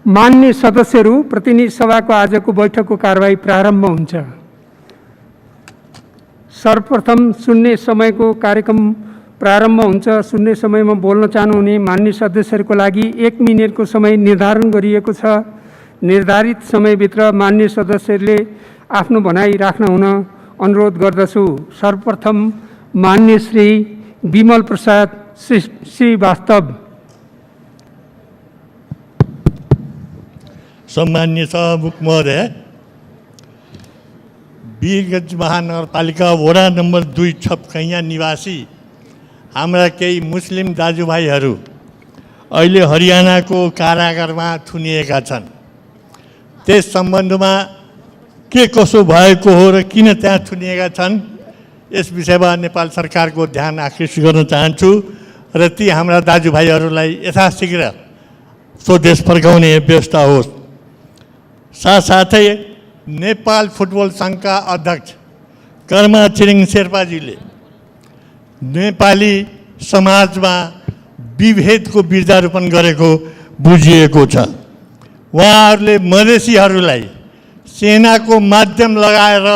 मान्य सदस्यहरू, प्रतिनिधि सभाको आजको बैठकको कारबाही प्रारम्भ हुन्छ। सर्वप्रथम शून्य समयको कार्यक्रम प्रारम्भ हुन्छ। शून्य समयमा बोल्न चाहनुहुने मान्य सदस्यहरूको लागि 1 मिनेटको समय निर्धारण गरिएको छ। निर्धारित समयभित्र मान्य सदस्यहरूले आफ्नो भनाइ राख्न हुन अनुरोध गर्दछु। सर्वप्रथम मान्य श्री विमल प्रसाद श्रीवास्तव। सम्मान्य सभामुख महोदय, वीरगञ्ज महानगरपालिका वडा नम्बर 2 छपकैया निवासी हाम्रा केही मुस्लिम दाजुभाइहरू अहिले हरियाणाको कारागारमा थुनिएका छन्। त्यस सम्बन्धमा के कसो भएको हो र किन त्यहाँ थुनिएका छन्, यस विषयमा नेपाल सरकारको ध्यान आकृष्ट गर्न चाहन्छु र ती हाम्रा दाजुभाइहरूलाई यथाशीघ्र स्वदेश फर्काउने व्यवस्था होस्। साथसाथै नेपाल फुटबल सङ्घका अध्यक्ष कर्मा छिरिङ शेर्पाजीले नेपाली समाजमा विभेदको बिर्जारोपण गरेको बुझिएको छ। उहाँहरूले मधेसीहरूलाई सेनाको माध्यम लगाएर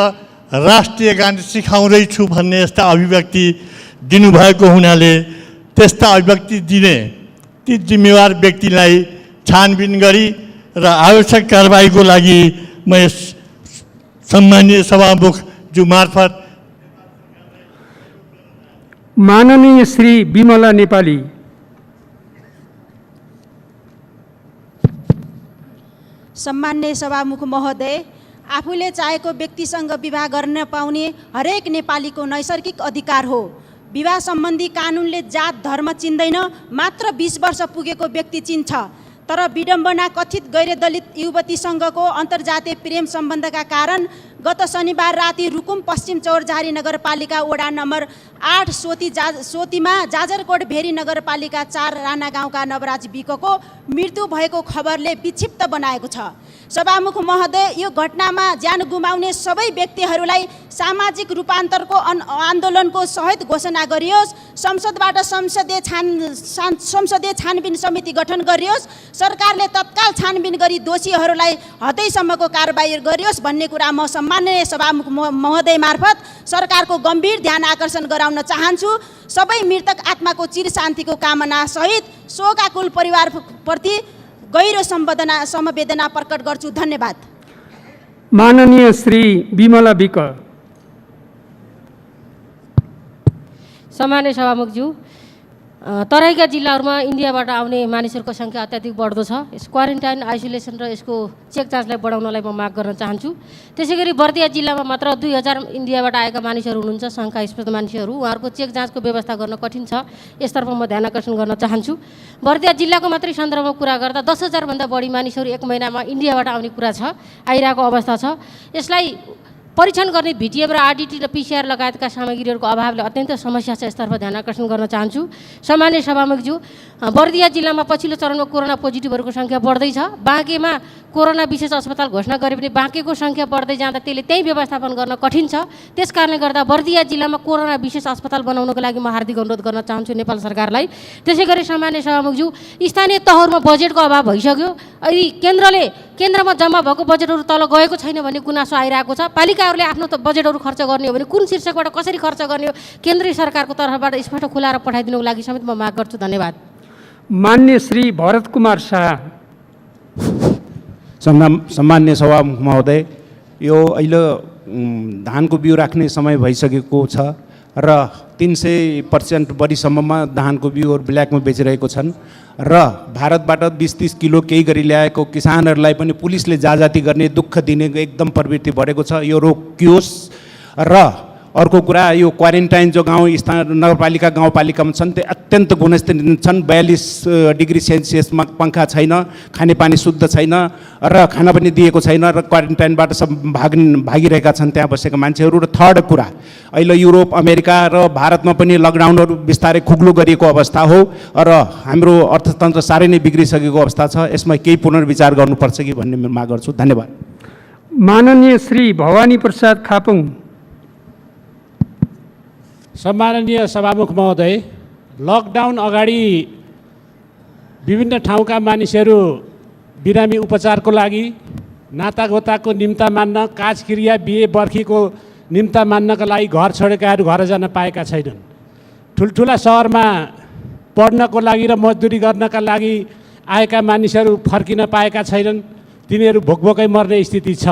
राष्ट्रिय गान सिकाउँदैछु भन्ने यस्ता अभिव्यक्ति दिनुभएको हुनाले त्यस्ता अभिव्यक्ति दिने ती जिम्मेवार व्यक्तिलाई छानबिन गरी र आवश्यक कारबाहीको लागि म यस सम्मानीय सभामुखज्यू मार्फत माननीय श्री विमला नेपाली। सम्मान्य सभामुख महोदय, आफूले चाहेको व्यक्तिसँग विवाह गर्न पाउने हरेक नेपालीको नैसर्गिक अधिकार हो। विवाह सम्बन्धी कानुनले जात धर्म चिन्दैन, मात्र 20 वर्ष पुगेको व्यक्ति चिन्छ। तर विडम्बना कथित गैर दलित युवतीसँगको अन्तर्जातीय प्रेम सम्बन्धका कारण गत शनिबार राति रुकुम पश्चिम चौरझारी नगरपालिका वडा नम्बर 8 सोतीमा जाजरकोट भेरी नगरपालिका 4 राणा गाउँका नवराज विकको मृत्यु भएको खबरले विक्षिप्त बनाएको छ। सभामुख महोदय, यो घटनामा ज्यान गुमाउने सबै व्यक्तिहरूलाई सामाजिक रूपान्तरको आन्दोलनको सहित घोषणा गरियोस्। संसदबाट संसदीय छानबिन समिति गठन गरियोस्। सरकारले तत्काल छानबिन गरी दोषीहरूलाई हदैसम्मको कारबाही गरियोस् भन्ने कुरा म सम्माननीय सभामुख महोदय मार्फत सरकारको गम्भीर ध्यान आकर्षण गराउन चाहन्छु। सबै मृतक आत्माको चिर शान्तिको कामना सहित शोकाकुल परिवारप्रति गहिरो समवेदना प्रकट गर्छु। धन्यवाद। माननीय श्री विमला विक। सम्मान्य सभामुखज्यू, तराईका जिल्लाहरूमा इन्डियाबाट आउने मानिसहरूको सङ्ख्या अत्याधिक बढ्दो छ। यस क्वारेन्टाइन, आइसोलेसन र यसको चेक जाँचलाई बढाउनलाई म माग गर्न चाहन्छु। त्यसै गरी बर्दिया जिल्लामा मात्र 2000 इन्डियाबाट आएका मानिसहरू हुनुहुन्छ, शङ्कास्पद मानिसहरू। उहाँहरूको चेक जाँचको व्यवस्था गर्न कठिन छ। यसतर्फ म ध्यान आकर्षण गर्न चाहन्छु। बर्दिया जिल्लाको मात्रै सन्दर्भमा कुरा गर्दा 10,000 भन्दा बढी मानिसहरू 1 महिनामा इन्डियाबाट आउने कुरा छ, आइरहेको अवस्था छ। यसलाई परीक्षण गर्ने भिटिएम र आरडिटी र पिसिआर लगायतका सामग्रीहरूको अभावले अत्यन्त समस्या छ। यसतर्फ ध्यान आकर्षण गर्न चाहन्छु। सामान्य सभामुखज्यू, बर्दिया जिल्लामा पछिल्लो चरणमा कोरोना पोजिटिभहरूको सङ्ख्या बढ्दैछ। बाँकेमा कोरोना विशेष अस्पताल घोषणा गरे पनि बाँकेको सङ्ख्या बढ्दै जाँदा त्यसले त्यही व्यवस्थापन गर्न कठिन छ। त्यस कारणले गर्दा बर्दिया जिल्लामा कोरोना विशेष अस्पताल बनाउनको लागि म हार्दिक अनुरोध गर्न चाहन्छु नेपाल सरकारलाई। त्यसै गरी सामान्य सभामुखज्यू, स्थानीय तहहरूमा बजेटको अभाव भइसक्यो। यदि केन्द्रमा जम्मा भएको बजेटहरू तल गएको छैन भन्ने गुनासो आइरहेको छ। पालिकाहरूले आफ्नो बजेटहरू खर्च गर्ने हो भने कुन शीर्षकबाट कसरी खर्च गर्ने हो, केन्द्रीय सरकारको तर्फबाट स्पष्ट खुलाएर पठाइदिनुको लागि समेत म माग गर्छु। धन्यवाद। मान्य श्री भरत कुमार शाह। सम्मान्य सभामुख महोदय, यो अहिले धानको बिउ राख्ने समय भइसकेको छ र 300% बढीसम्ममा धानको बिउहरू ब्ल्याकमा बेचिरहेको छन् र भारतबाट 20-30 किलो केही गरी ल्याएको किसानहरूलाई पनि पुलिसले जाजाती गर्ने, दुःख दिने एकदम प्रवृत्ति बढेको छ। यो रोकियोस्। र अर्को कुरा, यो क्वारेन्टाइन जो नगरपालिका गाउँपालिकामा छन् त्यो अत्यन्त गुणस्तरीय छन्। 42 डिग्री सेल्सियसमा पङ्खा छैन, खानेपानी शुद्ध छैन र खाना पनि दिएको छैन र क्वारेन्टाइनबाट सब भागिरहेका छन् त्यहाँ बसेका मान्छेहरू। र थर्ड कुरा, अहिले युरोप, अमेरिका र भारतमा पनि लकडाउनहरू बिस्तारै खुग्लो गरिएको अवस्था हो र हाम्रो अर्थतन्त्र साह्रै नै बिग्रिसकेको अवस्था छ। यसमा केही पुनर्विचार गर्नुपर्छ कि भन्ने माग गर्छु। धन्यवाद। माननीय श्री भवानी प्रसाद खापुङ। सम्माननीय सभामुख महोदय, लकडाउन अगाडि विभिन्न ठाउँका मानिसहरू बिरामी उपचारको लागि, नातागोताको निम्ता मान्न, काजक्रिया बिहे बर्खीको निम्ता मान्नका लागि घर छोडेकाहरू घर जान पाएका छैनन्। ठुल्ठुला सहरमा पढ्नको लागि र मजदुरी गर्नका लागि आएका मानिसहरू फर्किन पाएका छैनन्। तिनीहरू भोकभोकै मर्ने स्थिति छ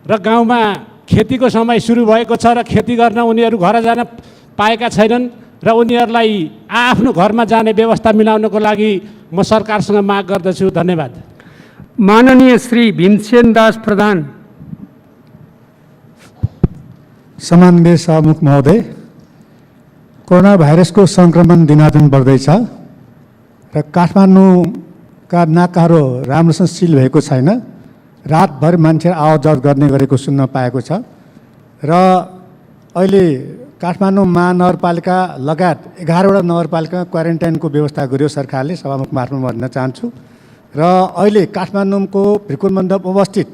र गाउँमा खेतीको समय सुरु भएको छ र खेती गर्न उनीहरू घर जान पाएका छैनन् र उनीहरूलाई आफ्नो घरमा जाने व्यवस्था मिलाउनको लागि म सरकारसँग माग गर्दछु। धन्यवाद। माननीय श्री भीमसेन दास प्रधान। सम्माननीय सभामुख महोदय, कोरोना भाइरसको सङ्क्रमण दिनादिन बढ्दैछ र काठमाडौँका नाकाहरू राम्रोसँग सिल भएको छैन। रातभर मान्छे आवत गर्ने गरेको सुन्न पाएको छ र अहिले काठमाडौँ महानगरपालिका लगायत 11वटा नगरपालिकामा क्वारेन्टाइनको व्यवस्था गर्यो सरकारले। सभामुख मार्फत भन्न चाहन्छु र अहिले काठमाडौँको भ्रिकुल मण्डप अवस्थित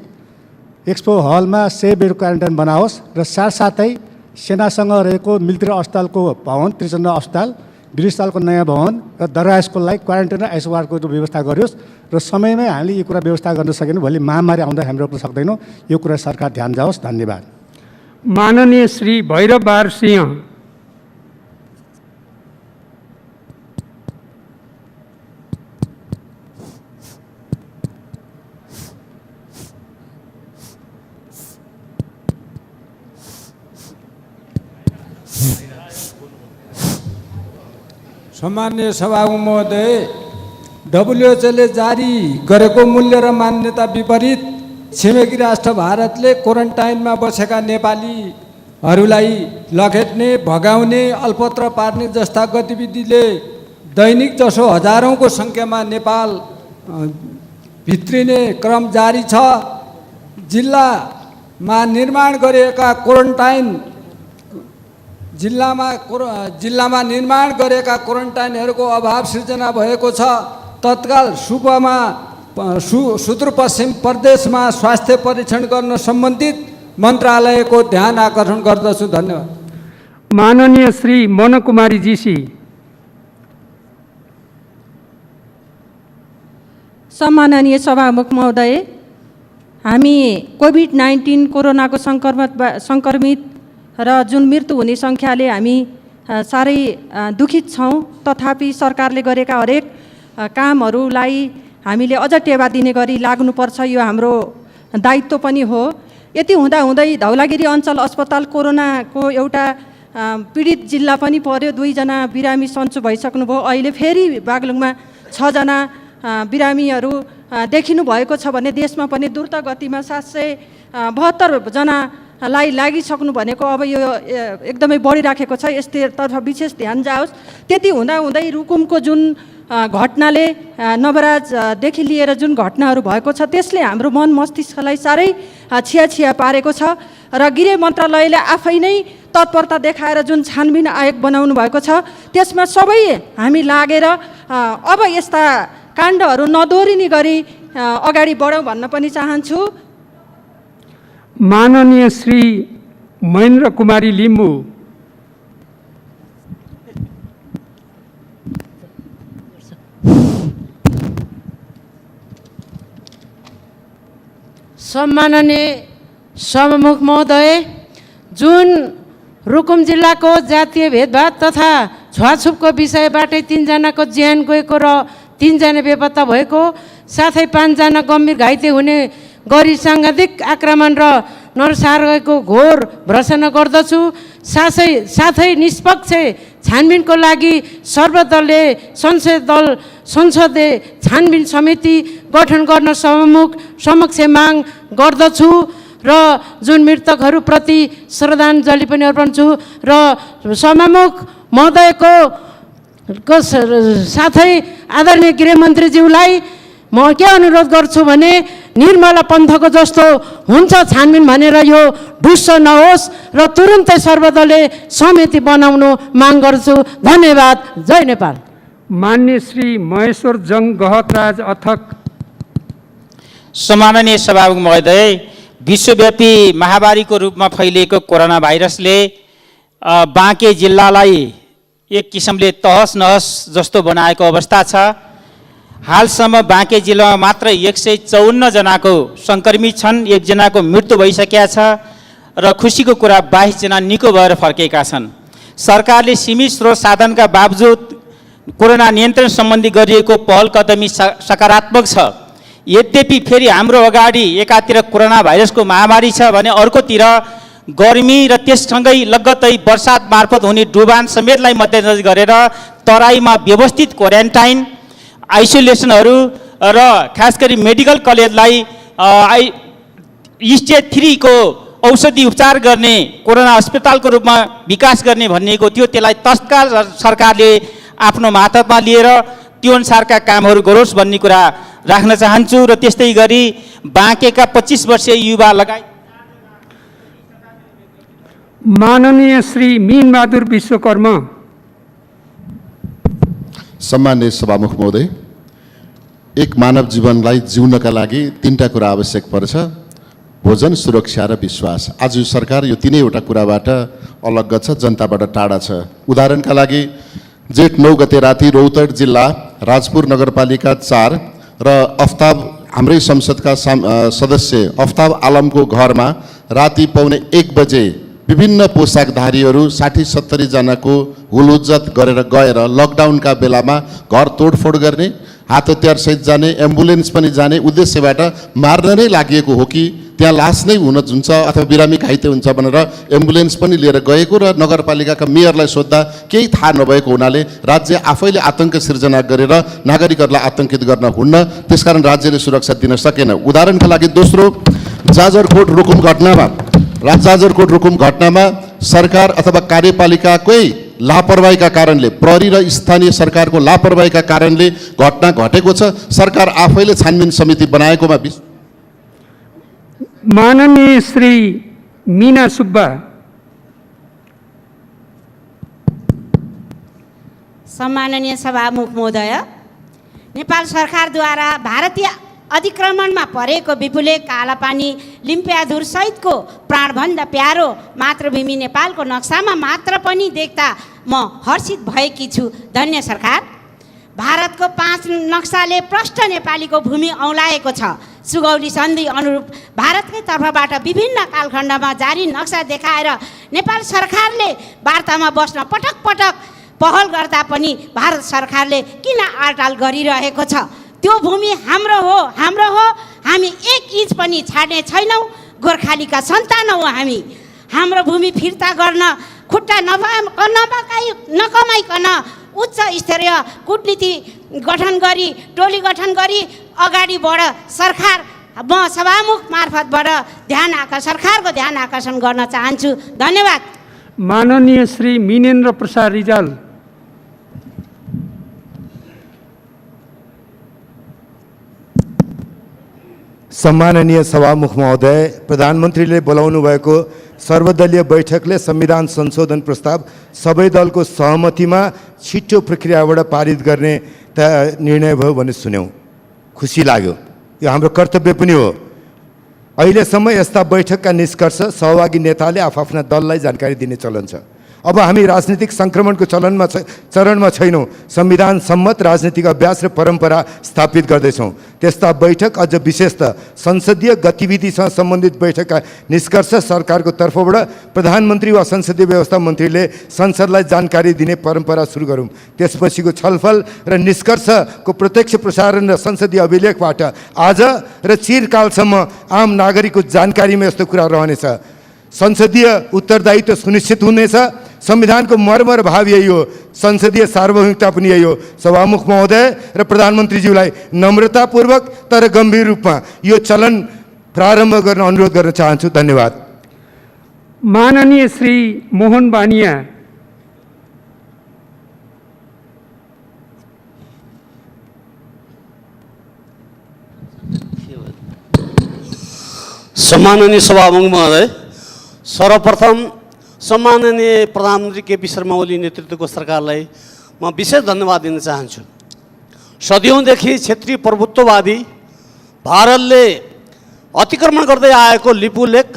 एक्सपो हलमा 100 बेड क्वारेन्टाइन बनाओस् र साथसाथै सेनासँग रहेको मिलिट्री अस्पतालको भवन, त्रिचन्द्र अस्पताल, वीर अस्पतालको नयाँ भवन र दरगाह स्कुललाई क्वारेन्टाइन र आइसोलेसनको व्यवस्था गरियोस् र समयमै हामीले यो कुरा व्यवस्था गर्न सकेनौँ भोलि महामारी आउँदा हामी रोक्न सक्दैनौँ। यो कुरा सरकार ध्यान जाओस्। धन्यवाद। माननीय श्री भैरव बहादुर सिंह। सम्माननीय सभामुख महोदय, डब्ल्युएचओले जारी गरेको मूल्य र मान्यता विपरीत छिमेकी राष्ट्र भारतले क्वारेन्टाइनमा बसेका नेपालीहरूलाई लखेट्ने, भगाउने, अल्पत्र पार्ने जस्ता गतिविधिले दैनिक जसो हजारौँको सङ्ख्यामा नेपाल भित्रिने क्रम जारी छ। जिल्लामा निर्माण गरिएका जिल्लामा निर्माण गरेका क्वारेन्टाइनहरूको अभाव सृजना भएको छ। तत्काल सुदूरपश्चिम प्रदेशमा स्वास्थ्य परीक्षण गर्न सम्बन्धित मन्त्रालयको ध्यान आकर्षण गर्दछु। धन्यवाद। माननीय श्री मनकुमारी जीसी। सम्माननीय सभामुख महोदय, हामी कोभिड-19 कोरोनाको सङ्क्रमित र जुन मृत्यु हुने सङ्ख्याले हामी साह्रै दुखित छौँ। तथापि सरकारले गरेका हरेक कामहरूलाई हामीले अझ टेवा दिने गरी लाग्नुपर्छ। यो हाम्रो दायित्व पनि हो। यति हुँदाहुँदै धौलागिरी अञ्चल अस्पताल कोरोनाको एउटा पीडित जिल्ला पनि पर्यो। 2 जना बिरामी सन्चो भइसक्नुभयो। अहिले फेरि बागलुङमा 6 जना बिरामीहरू देखिनु भएको छ भने देशमा पनि द्रुत गतिमा 772 जनालाई लागिसक्नु भनेको अब यो एकदमै बढिराखेको छ। यसतर्फ विशेष ध्यान जाओस्। त्यति हुँदाहुँदै रुकुमको जुन घटनाले नवराजदेखि लिएर जुन घटनाहरू भएको छ त्यसले हाम्रो मन मस्तिष्कलाई साह्रै छिया पारेको छ र गृह मन्त्रालयले आफै नै तत्परता देखाएर जुन छानबिन आयोग बनाउनु भएको छ त्यसमा सबै हामी लागेर अब यस्ता काण्डहरू नदोहोरिने गरी अगाडि बढौँ भन्न पनि चाहन्छु। माननीय श्री महेन्द्र कुमारी लिम्बू। सम्माननीय सभामुख महोदय, जुन रुकुम जिल्लाको जातीय भेदभाव तथा छुवाछुपको विषयबाटै 3 जनाको ज्यान गएको र 3 जना बेपत्ता भएको, साथै 5 जना गम्भीर घाइते हुने गरी साङ्घातिक आक्रमण र नरसंहारको घोर भर्त्सना गर्दछु। साथै निष्पक्ष छानबिनको लागि सर्वदलीय संसदीय छानबिन समिति गठन गर्न सभामुख समक्ष माग गर्दछु र जुन मृतकहरूप्रति श्रद्धाञ्जली पनि अर्पण छु र सभामुख महोदयको साथै आदरणीय गृहमन्त्रीज्यूलाई म के अनुरोध गर्छु भने निर्मला पन्थको जस्तो हुन्छ छानबिन भनेर यो ढुस्स नहोस् र तुरुन्तै सर्वदलीय समिति बनाउनु माग गर्छु। धन्यवाद। जय नेपाल। मान्य श्री महेश्वर जङ गहतराज अथक। सम्माननीय सभामुख महोदय, विश्वव्यापी महामारीको रूपमा फैलिएको कोरोना भाइरसले बाँके जिल्लालाई एक किसिमले तहस नहस जस्तो बनाएको अवस्था छ। हालसम्म बाँके जिल्लामा मात्र 154 जनाको सङ्क्रमित छन्, 1 जनाको मृत्यु भइसकेका छ र खुसीको कुरा 22 जना निको भएर फर्केका छन्। सरकारले सीमित स्रोत साधनका बावजुद कोरोना नियन्त्रण सम्बन्धी गरिएको पहल कदमी सकारात्मक छ। यद्यपि फेरि हाम्रो अगाडि एकातिर कोरोना भाइरसको महामारी छ भने अर्कोतिर गर्मी र त्यससँगै लगत्तै वर्षात मार्फत हुने डुबान समेतलाई मध्यनजर गरेर तराईमा व्यवस्थित क्वारेन्टाइन आइसोलेसनहरू र खास गरी मेडिकल कलेजलाई स्टेज 3 को औषधि उपचार गर्ने कोरोना अस्पतालको रूपमा विकास गर्ने भनिएको थियो। त्यसलाई तत्काल सरकारले आफ्नो मातहतमा लिएर त्यो अनुसारका कामहरू गरोस् भन्ने कुरा राख्न चाहन्छु। र त्यस्तै गरी बाँकेका 25 वर्षीय युवा लगायत माननीय श्री मीनबहादुर विश्वकर्म। सम्माननीय सभामुख महोदय, एक मानव जीवनलाई जिउनका लागि 3टा कुरा आवश्यक पर्छ: भोजन, सुरक्षा र विश्वास। आज यो सरकार यो 3वटा कुराबाट अलग्ग छ, जनताबाट टाढा छ। उदाहरणका लागि जेठ 9 गते राति रौतहट जिल्ला राजपुर नगरपालिका 4 र अफ्ताब, हाम्रै संसदका सदस्य अफ्ताब आलमको घरमा राति 1:15 बजे विभिन्न पोसाकधारीहरू 60-70 जनाको हुलुज्जत गरेर गएर लकडाउनका बेलामा घर तोडफोड गर्ने, हात हतियारसहित जाने, एम्बुलेन्स पनि जाने उद्देश्यबाट मार्न नै लागि हो कि त्यहाँ लास नै हुन हुन्छ अथवा बिरामी घाइते हुन्छ भनेर एम्बुलेन्स पनि लिएर गएको र नगरपालिकाका मेयरलाई सोद्धा केही थाहा नभएको हुनाले राज्य आफैले आतंक सिर्जना गरेर नागरिकहरूलाई आतंकित गर्न हुन्न, त्यसकारण राज्यले सुरक्षा दिन सकेन। उदाहरणका लागि दोस्रो, जाजरकोट रुकुम घटनामा सरकार अथवा कार्यपालिकाकै लापरवाहीका कारणले, प्रहरी र स्थानीय सरकारको लापरवाहीका कारणले घटना घटेको छ। सरकार आफैले छानबिन समिति बनाएकोमा माननीय श्री मीना सुब्बा। सम्माननीय सभामुख महोदय, नेपाल सरकारद्वारा भारतीय अधिक्रमणमा परेको विपुले कालापानी लिम्पियाधुर सहितको प्राणभन्दा प्यारो मातृभूमि नेपालको नक्सामा मात्र पनि देख्दा म हर्षित भएकी छु। धन्य सरकार। भारतको 5 नक्साले प्रष्ट नेपालीको भूमि औँलाएको छ। सुगौली सन्धि अनुरूप भारतकै तर्फबाट विभिन्न कालखण्डमा जारी नक्सा देखाएर नेपाल सरकारले वार्तामा बस्न पटक पटक पहल गर्दा पनि भारत सरकारले किन आलटाल गरिरहेको छ? त्यो भूमि हाम्रो हो, हामी 1 इन्च पनि छाड्ने छैनौँ। गोर्खालीका सन्तान हो हामी। हाम्रो भूमि फिर्ता गर्न खुट्टा नकमाइकन उच्च स्तरीय कूटनीति गठन गरी, टोली गठन गरी अगाडि बढ सरकार। म सभामुख मार्फतबाट सरकारको ध्यान आकर्षण गर्न चाहन्छु। धन्यवाद। माननीय श्री मिनेन्द्र प्रसाद रिजाल। सम्माननीय सभामुख महोदय, प्रधानमन्त्रीले बोलाउनु भएको सर्वदलीय बैठकले संविधान संशोधन प्रस्ताव सबै दलको सहमतिमा छिटो प्रक्रियाबाट पारित गर्ने निर्णय भयो भन्ने सुन्यौँ। खुसी लाग्यो। यो हाम्रो कर्तव्य पनि हो। अहिलेसम्म यस्ता बैठकका निष्कर्ष सहभागी नेताले आफ्ना दललाई जानकारी दिने चलन छ। अब हामी राजनीतिक सङ्क्रमणको चरणमा छैनौँ। संविधान सम्मत राजनीतिक अभ्यास र परम्परा स्थापित गर्दैछौँ। त्यस्ता बैठक, अझ विशेषतः संसदीय गतिविधिसँग सम्बन्धित बैठकका निष्कर्ष सरकारको तर्फबाट प्रधानमन्त्री वा संसदीय व्यवस्था मन्त्रीले संसदलाई जानकारी दिने परम्परा सुरु गरौँ। त्यसपछिको छलफल र निष्कर्षको प्रत्यक्ष प्रसारण र संसदीय अभिलेखबाट आज र चिरकालसम्म आम नागरिकको जानकारीमा यस्तो कुरा रहनेछ। संसदीय उत्तरदायित्व सुनिश्चित हुनेछ। संविधानको मर्म र भाव यही हो। संसदीय सार्वभौमिकता पनि यही हो। सभामुख महोदय र प्रधानमन्त्रीज्यूलाई नम्रतापूर्वक तर गम्भीर रूपमा यो चलन प्रारम्भ गर्न अनुरोध गर्न चाहन्छु। धन्यवाद। माननीय श्री मोहन बानिया। सम्माननीय सभामुख महोदय, सर्वप्रथम सम्माननीय प्रधानमन्त्री केपी शर्मा ओली नेतृत्वको सरकारलाई म विशेष धन्यवाद दिन चाहन्छु। सदियौँदेखि क्षेत्रीय प्रभुत्ववादी भारतले अतिक्रमण गर्दै आएको लिपुलेक,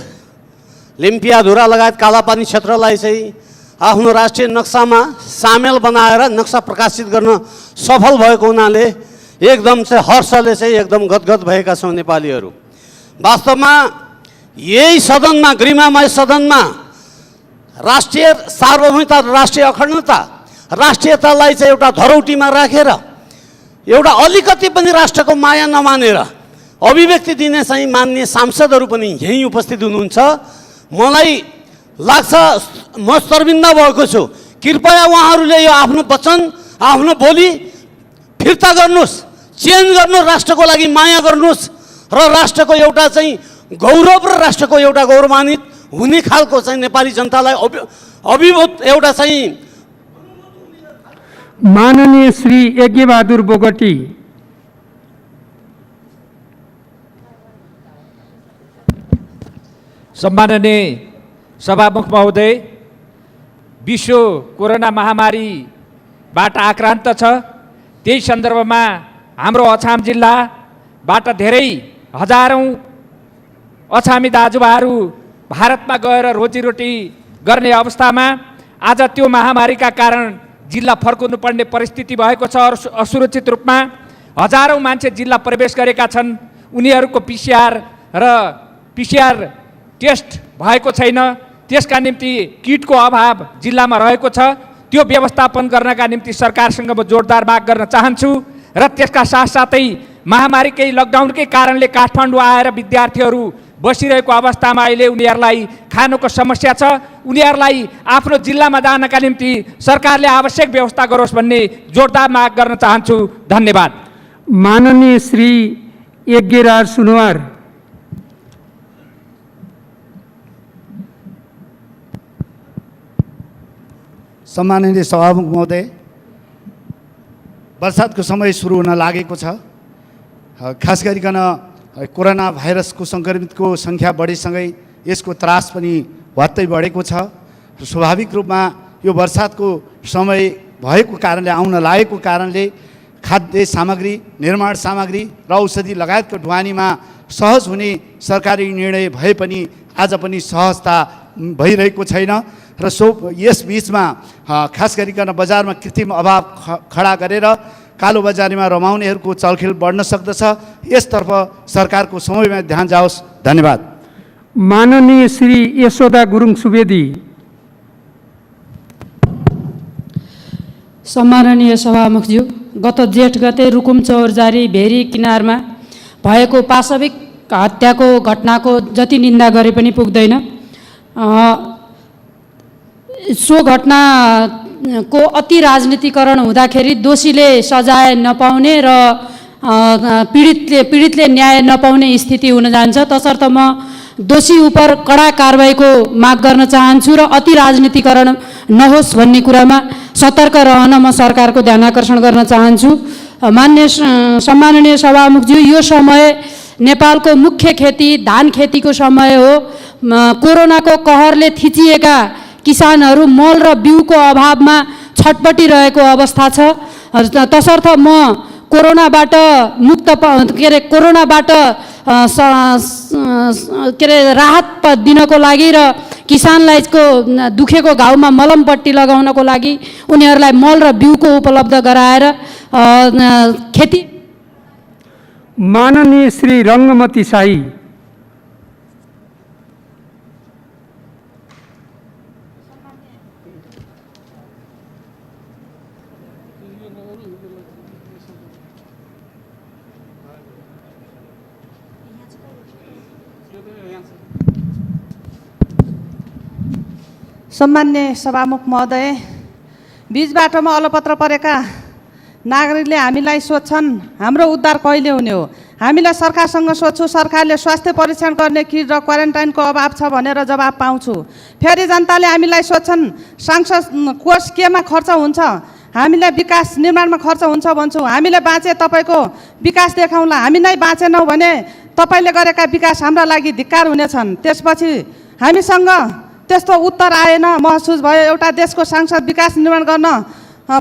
लिम्पियाधुरा लगायत कालापानी क्षेत्रलाई चाहिँ आफ्नो राष्ट्रिय नक्सामा सामेल बनाएर नक्सा प्रकाशित गर्न सफल भएको हुनाले एकदम चाहिँ हर्षले चाहिँ एकदम गदगद भएका छौँ नेपालीहरू। वास्तवमा यही सदनमा, गरिमामय सदनमा राष्ट्रिय सार्वभौमिकता, राष्ट्रिय अखण्डता, राष्ट्रियतालाई चाहिँ एउटा धरौटीमा राखेर एउटा अलिकति पनि राष्ट्रको माया नमानेर अभिव्यक्ति दिने चाहिँ मान्य सांसदहरू पनि यहीँ उपस्थित हुनुहुन्छ। मलाई लाग्छ म शर्मिन्दा भएको छु। कृपया उहाँहरूले यो आफ्नो वचन, आफ्नो बोली फिर्ता गर्नुहोस्, चेन्ज गर्नुहोस्, राष्ट्रको लागि माया गर्नुहोस् र राष्ट्रको एउटा चाहिँ गौरव र राष्ट्रको एउटा गौरवान्वित हुने खालको चाहिँ नेपाली जनतालाई अभिभूत एउटा चाहिँ माननीय श्री यज्ञबहादुर बोगटी। सम्माननीय सभामुख महोदय, विश्व कोरोना महामारीबाट आक्रान्त छ। त्यही सन्दर्भमा हाम्रो अछाम जिल्लाबाट धेरै हजारौँ अछामी दाजुभाइहरू भारतमा गएर रोजीरोटी गर्ने अवस्थामा आज त्यो महामारीका कारण जिल्ला फर्कनु पर्ने परिस्थिति भएको छ। असुरक्षित रूपमा हजारौँ मान्छे जिल्ला प्रवेश गरेका छन्। उनीहरूको पिसिआर टेस्ट भएको छैन। त्यसका निम्ति किटको अभाव जिल्लामा रहेको छ। त्यो व्यवस्थापन गर्नका निम्ति सरकारसँग म जोरदार माग गर्न चाहन्छु। र त्यसका साथसाथै महामारीकै लकडाउनकै कारणले काठमाडौँ आएर विद्यार्थीहरू बसिरहेको अवस्थामा अहिले उनीहरूलाई खानुको समस्या छ। उनीहरूलाई आफ्नो जिल्लामा जानका निम्ति सरकारले आवश्यक व्यवस्था गरोस् भन्ने जोरदार माग गर्न चाहन्छु। धन्यवाद। माननीय श्री यज्ञराज सुनवार। सम्माननीय सभामुख महोदय, बर्सातको समय सुरु हुन लागेको छ। खास गरिकन कोरोना भाइरसको सङ्क्रमितको सङ्ख्या बढेसँगै यसको त्रास पनि भत्तै बढेको छ। स्वाभाविक रूपमा यो बर्सातको समय भएको कारणले, आउन लागेको कारणले खाद्य सामग्री, निर्माण सामग्री र औषधि लगायतको ढुवानीमा सहज हुने सरकारी निर्णय भए पनि आज पनि सहजता भइरहेको छैन। र यस बिचमा खास गरिकन बजारमा कृत्रिम अभाव खडा गरेर कालो बजारीमा रमाउनेहरूको चलखेल बढ्न सक्दछ। यसतर्फ सरकारको समयमा ध्यान जाओस्। धन्यवाद। माननीय श्री यशोदा गुरुङ सुवेदी। सम्माननीय सभामुखज्यू, गत जेठ गते रुकुम चौरजारी भेरी किनारमा भएको पाशविक हत्याको घटनाको जति निन्दा गरे पनि पुग्दैन। सो घटनाको अति राजनीतिकरण हुँदाखेरि दोषीले सजाय नपाउने र पीडितले न्याय नपाउने स्थिति हुन जान्छ। तसर्थ म दोषी उप कडा कारबाहीको माग गर्न चाहन्छु र अति राजनीतिकरण नहोस् भन्ने कुरामा सतर्क रहन म सरकारको ध्यान आकर्षण गर्न चाहन्छु। सम्माननीय सभामुखज्यू, यो समय नेपालको मुख्य खेती धान खेतीको समय हो। कोरोनाको कहरले थिचिएका किसानहरू मल र बिउको अभावमा छटपटिरहेको अवस्था छ। तसर्थ म कोरोनाबाट मुक्त कोरोनाबाट राहत दिनको लागि र किसानलाई दुखेको घाउमा मलमपट्टी लगाउनको लागि उनीहरूलाई मल र बिउको उपलब्ध गराएर खेती। माननीय श्री रङ्गमती साई। सम्मान्य सभामुख महोदय, बीच बाटोमा अलपत्र परेका नागरिकले हामीलाई सोध्छन् हाम्रो उद्धार कहिले हुने हो। हामीलाई सरकारसँग सोध्छु, सरकारले स्वास्थ्य परीक्षण गर्ने किट र क्वारेन्टाइनको अभाव छ भनेर जवाब पाउँछु। फेरि जनताले हामीलाई सोध्छन् सांसद कोष केमा खर्च हुन्छ, हामीलाई विकास निर्माणमा खर्च हुन्छ भन्छौँ। हामीलाई बाँचे तपाईँको विकास देखाउँला, हामी नै बाँचेनौँ भने तपाईँले गरेका विकास हाम्रा लागि धिक्कार हुनेछन्। त्यसपछि हामीसँग त्यस्तो उत्तर आएन, महसुस भयो एउटा देशको सांसद विकास निर्माण गर्न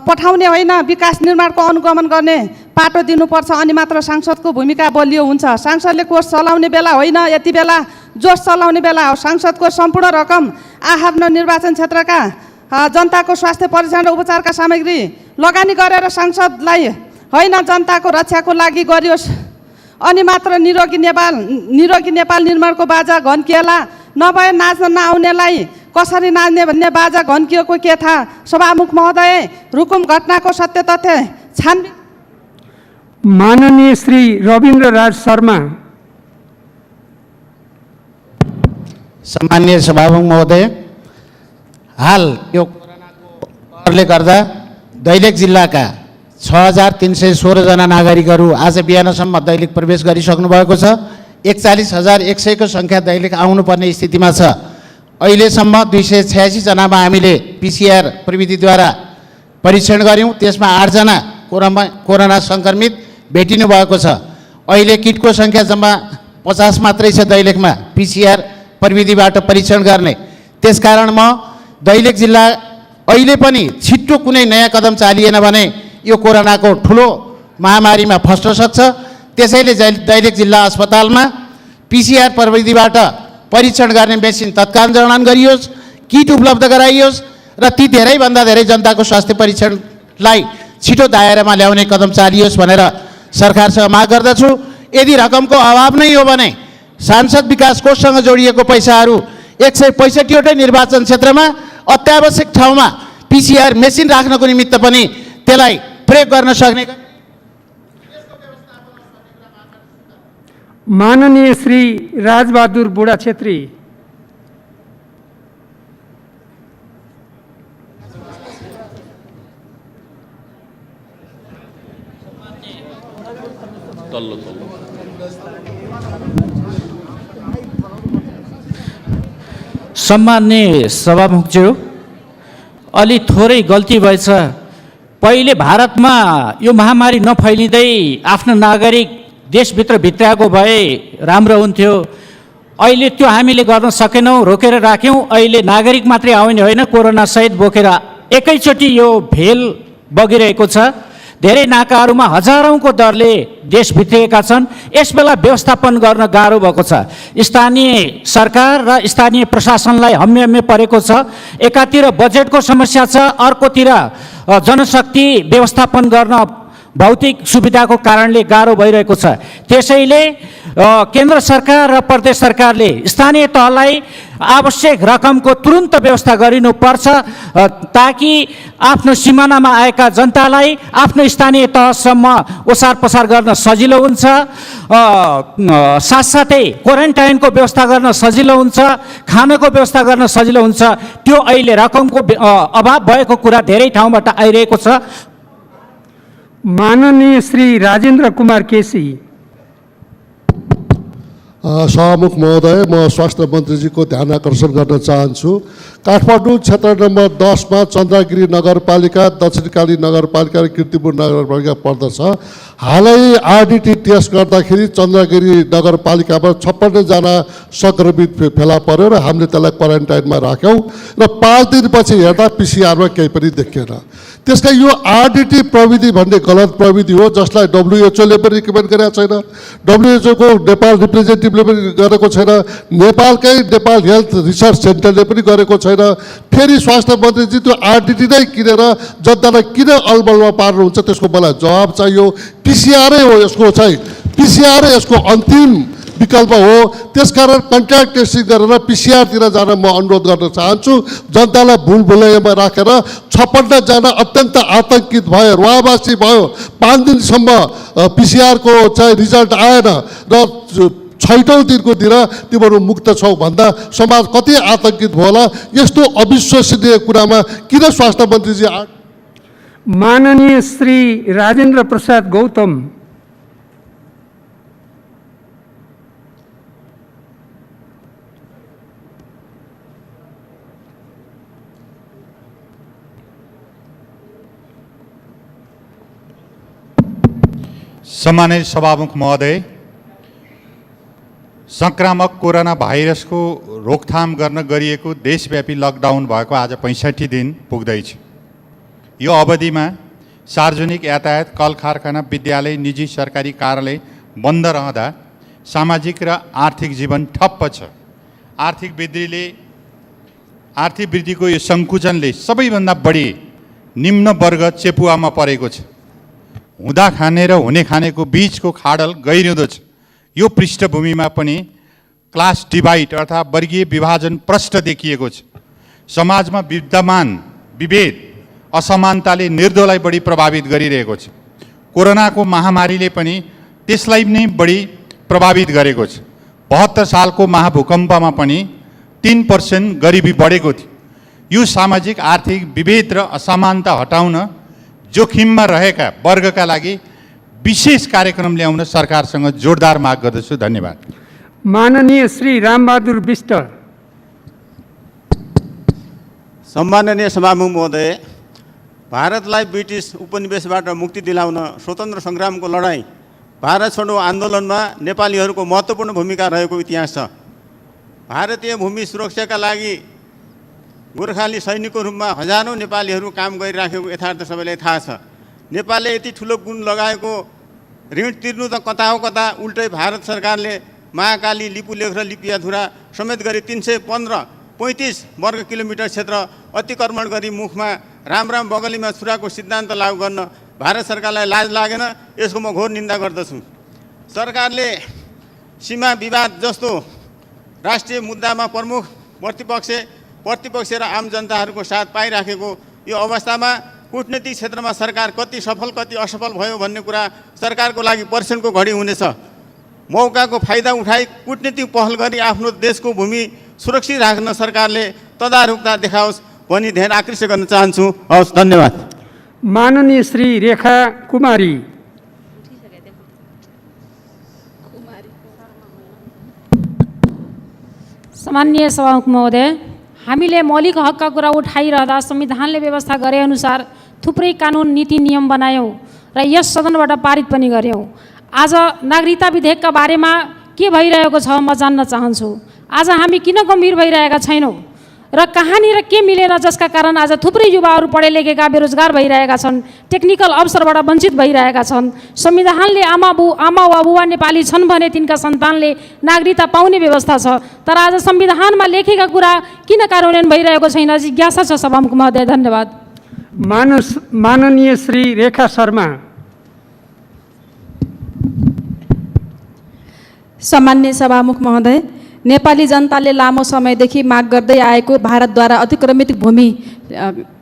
पठाउने होइन, विकास निर्माणको अनुगमन गर्ने पाटो दिनुपर्छ, अनि मात्र सांसदको भूमिका बलियो हुन्छ। सांसदले कोष चलाउने बेला होइन, यति बेला जोस चलाउने बेला हो। सांसदको सम्पूर्ण रकम आफ्नो निर्वाचन क्षेत्रका जनताको स्वास्थ्य परीक्षण र उपचारका सामग्री लगानी गरेर सांसदलाई होइन जनताको रक्षाको लागि गरियोस्। अनि मात्र निरोगी नेपाल निर्माणको बाजा घन्किएला। नभए नाच्न नआउनेलाई कसरी नाच्ने भन्ने बाजा घन्किएको के थाहा। सभामुख महोदय, रुकुम घटनाको सत्य तथ्य छानबिन। माननीय श्री रविन्द्र राज शर्मा। सम्माननीय सभामुख महोदय, हाल यो कोरोनाको कहरले गर्दा दैलेख जिल्लाका 6,316 जना नागरिकहरू आज बिहानसम्म दैलेख प्रवेश गरिसक्नु भएको छ। 41,100 को सङ्ख्या दैलेख आउनुपर्ने स्थितिमा छ। अहिलेसम्म 286 जनामा हामीले PCR प्रविधिद्वारा परीक्षण गऱ्यौँ। त्यसमा 8 जना कोरोना सङ्क्रमित भेटिनु भएको छ। अहिले किटको सङ्ख्या जम्मा 50 मात्रै छ दैलेखमा PCR प्रविधिबाट परीक्षण गर्ने। त्यसकारण म दैलेख जिल्ला अहिले पनि छिट्टो कुनै नयाँ कदम चालिएन भने यो कोरोनाको ठुलो महामारीमा फस्न सक्छ। त्यसैले दैलेख जिल्ला अस्पतालमा PCR प्रविधिबाट परीक्षण गर्ने मेसिन तत्काल जडान गरियोस्, किट उपलब्ध गराइयोस् र ती धेरैभन्दा धेरै जनताको स्वास्थ्य परीक्षणलाई छिटो दायरामा ल्याउने कदम चालियोस् भनेर सरकारसँग माग गर्दछु। यदि रकमको अभाव नै हो भने सांसद विकास कोषसँग जोडिएको पैसाहरू 165वटै निर्वाचन क्षेत्रमा अत्यावश्यक ठाउँमा PCR मेसिन राख्नको निमित्त पनि त्यसलाई प्रयोग गर्न सक्ने। माननीय श्री राजबहादुर बुढा छेत्री। सम्माननीय सभामुखज्यू, अलि थोरै गल्ती भएछ। पहिले भारतमा यो महामारी नफैलिँदै आफ्नो नागरिक देशभित्र भित्राएको भए राम्रो हुन्थ्यो। अहिले त्यो हामीले गर्न सकेनौँ, रोकेर राख्यौँ। अहिले नागरिक मात्रै आउने होइन, कोरोना सहित बोकेर एकैचोटि यो भेल बगिरहेको छ। धेरै नाकाहरूमा हजारौँको दरले देश भित्रिएका छन्। यसबेला व्यवस्थापन गर्न गाह्रो भएको छ। स्थानीय सरकार र स्थानीय प्रशासनलाई हम्मे परेको छ। एकातिर बजेटको समस्या छ, अर्कोतिर जनशक्ति व्यवस्थापन गर्न भौतिक सुविधाको कारणले गाह्रो भइरहेको छ। त्यसैले केन्द्र सरकार र प्रदेश सरकारले स्थानीय तहलाई आवश्यक रकमको तुरुन्त व्यवस्था गरिनुपर्छ ताकि आफ्नो सिमानामा आएका जनतालाई आफ्नो स्थानीय तहसम्म ओसार पसार गर्न सजिलो हुन्छ। साथसाथै क्वारेन्टाइनको व्यवस्था गर्न सजिलो हुन्छ, खानको व्यवस्था गर्न सजिलो हुन्छ। त्यो अहिले रकमको अभाव भएको कुरा धेरै ठाउँबाट आइरहेको छ। माननीय श्री राजेन्द्र कुमार केसी। सभामुख महोदय, म स्वास्थ्य मन्त्रीजीको ध्यान आकर्षण गर्न चाहन्छु। काठमाडौँ क्षेत्र नम्बर 10 मा चन्द्रगिरी नगरपालिका, दक्षिणकाली नगरपालिका र कीर्तिपुर नगरपालिका पर्दछ। हालै RDT टेस्ट गर्दाखेरि चन्द्रगिरी नगरपालिकामा 56 जना सङ्क्रमित फेला पर्यो र हामीले त्यसलाई क्वारेन्टाइनमा राख्यौँ र 5 दिनपछि हेर्दा PCR मा केही पनि देखिएन। त्यसका यो RDT प्रविधि भन्ने गलत प्रविधि हो, जसलाई WHO ले पनि रिकमेन्ड गरेका छैन, WHO को नेपाल रिप्रेजेन्टेटिभले पनि गरेको छैन, नेपाल हेल्थ रिसर्च सेन्टरले पनि गरेको छैन। फेरि स्वास्थ्य मन्त्रीजी त्यो RDT नै किनेर जनतालाई किन अलबलमा पार्नुहुन्छ, त्यसको मलाई जवाब चाहियो। PCR हो यसको चाहिँ, PCR यसको अन्तिम विकल्प हो। त्यसकारण कन्ट्याक्ट टेस्टिङ गरेर PCR तिर जान म अनुरोध गर्न चाहन्छु। जनतालाई भुलभुलैयामा राखेर 56 जना अत्यन्त आतंकित भयो, रुवाबासी भयो। 5 दिनसम्म PCR को चाहिँ रिजल्ट आएन र 6औं दिनको दिन तिमीहरू मुक्त छौ भन्दा समाज कति आतंकित भयो होला। यस्तो अविश्वसनीय कुरामा किन स्वास्थ्य मन्त्रीजी। माननीय श्री राजेन्द्र प्रसाद गौतम। सम्मानित सभामुख महोदय, संक्रामक कोरोना भाइरसको रोकथाम गर्न गरिएको देशव्यापी लकडाउन भएको आज 65 दिन पुग्दैछ। यो अवधिमा सार्वजनिक यातायात, कल कारखाना, विद्यालय, निजी सरकारी कार्यालय बन्द रहँदा सामाजिक र आर्थिक जीवन ठप्प छ। आर्थिक वृद्धिको यो सङ्कुचनले सबैभन्दा बढी निम्न वर्ग चेपुवामा परेको छ। हुँदा खाने र हुने खानेको बिचको खाडल गहिरिँदो छ। यो पृष्ठभूमिमा पनि क्लास डिभाइड अर्थात् वर्गीय विभाजन प्रष्ट देखिएको छ। समाजमा विद्यमान विभेद असमानताले निर्धोलाई बढी प्रभावित गरिरहेको छ। कोरोनाको महामारीले पनि त्यसलाई नै बढी प्रभावित गरेको छ। 72 सालको महाभूकम्पमा पनि 3% गरिबी बढेको थियो। यो सामाजिक आर्थिक विभेद र असमानता हटाउन जोखिममा रहेका वर्गका लागि विशेष कार्यक्रम ल्याउन सरकारसँग जोरदार माग गर्दछु। धन्यवाद। माननीय श्री रामबहादुर विष्ट। सम्माननीय सभामुख महोदय, भारतलाई ब्रिटिस उपनिवेशबाट मुक्ति दिलाउन स्वतन्त्र सङ्ग्रामको लडाईँ भारत छोडो आन्दोलनमा नेपालीहरूको महत्त्वपूर्ण भूमिका रहेको इतिहास छ। भारतीय भूमि सुरक्षाका लागि गोर्खाली सैनिकको रूपमा हजारौँ नेपालीहरू काम गरिराखेको यथार्थ सबैलाई थाहा छ। नेपालले यति ठुलो गुण लगाएको ऋण तिर्नु त कता हो कता, उल्टै भारत सरकारले महाकाली, लिपुलेख र लिपियाधुरा समेत गरी 335 वर्ग किलोमिटर क्षेत्र अतिक्रमण गरी मुखमा राम बगलीमा छुराको सिद्धान्त लागू गर्न भारत सरकारलाई लाज लागेन। यसको म घोर निन्दा गर्दछु। सरकारले सीमा विवाद जस्तो राष्ट्रिय मुद्दामा प्रमुख प्रतिपक्ष र आम जनताहरूको साथ पाइराखेको यो अवस्थामा कूटनीतिक क्षेत्रमा सरकार कति सफल कति असफल भयो भन्ने कुरा सरकारको लागि परीक्षणको घडी हुनेछ। मौकाको फाइदा उठाई कूटनीतिक पहल गरी आफ्नो देशको भूमि सुरक्षित राख्न सरकारले तदारुकता देखाओस् भनी ध्यान आकृष्ट गर्न चाहन्छु। हवस्, धन्यवाद। माननीय श्री रेखा कुमारी। सम्माननीय सभामुख महोदय, हामीले मौलिक हकका कुरा उठाइरहँदा संविधानले व्यवस्था गरेअनुसार थुप्रै कानुन नीति नियम बनायौँ र यस सदनबाट पारित पनि गऱ्यौँ। आज नागरिकता विधेयकका बारेमा के भइरहेको छ म जान्न चाहन्छु। आज हामी किन गम्भीर भइरहेका छैनौँ र कहाँनिर के मिलेन जसका कारण आज थुप्रै युवाहरू पढे लेखेका बेरोजगार भइरहेका छन्, टेक्निकल अवसरबाट वञ्चित भइरहेका छन्। संविधानले आमा वा बुबा नेपाली छन् भने तिनका सन्तानले नागरिकता पाउने व्यवस्था छ, तर आज संविधानमा लेखेका कुरा किन कार्यान्वयन भइरहेको छैन जिज्ञासा छ सभामुख महोदय। धन्यवाद। माननीय श्री रेखा शर्मा। सम्माननीय सभामुख महोदय, नेपाली जनताले लामो समयदेखि माग गर्दै आएको भारतद्वारा अतिक्रमित भूमि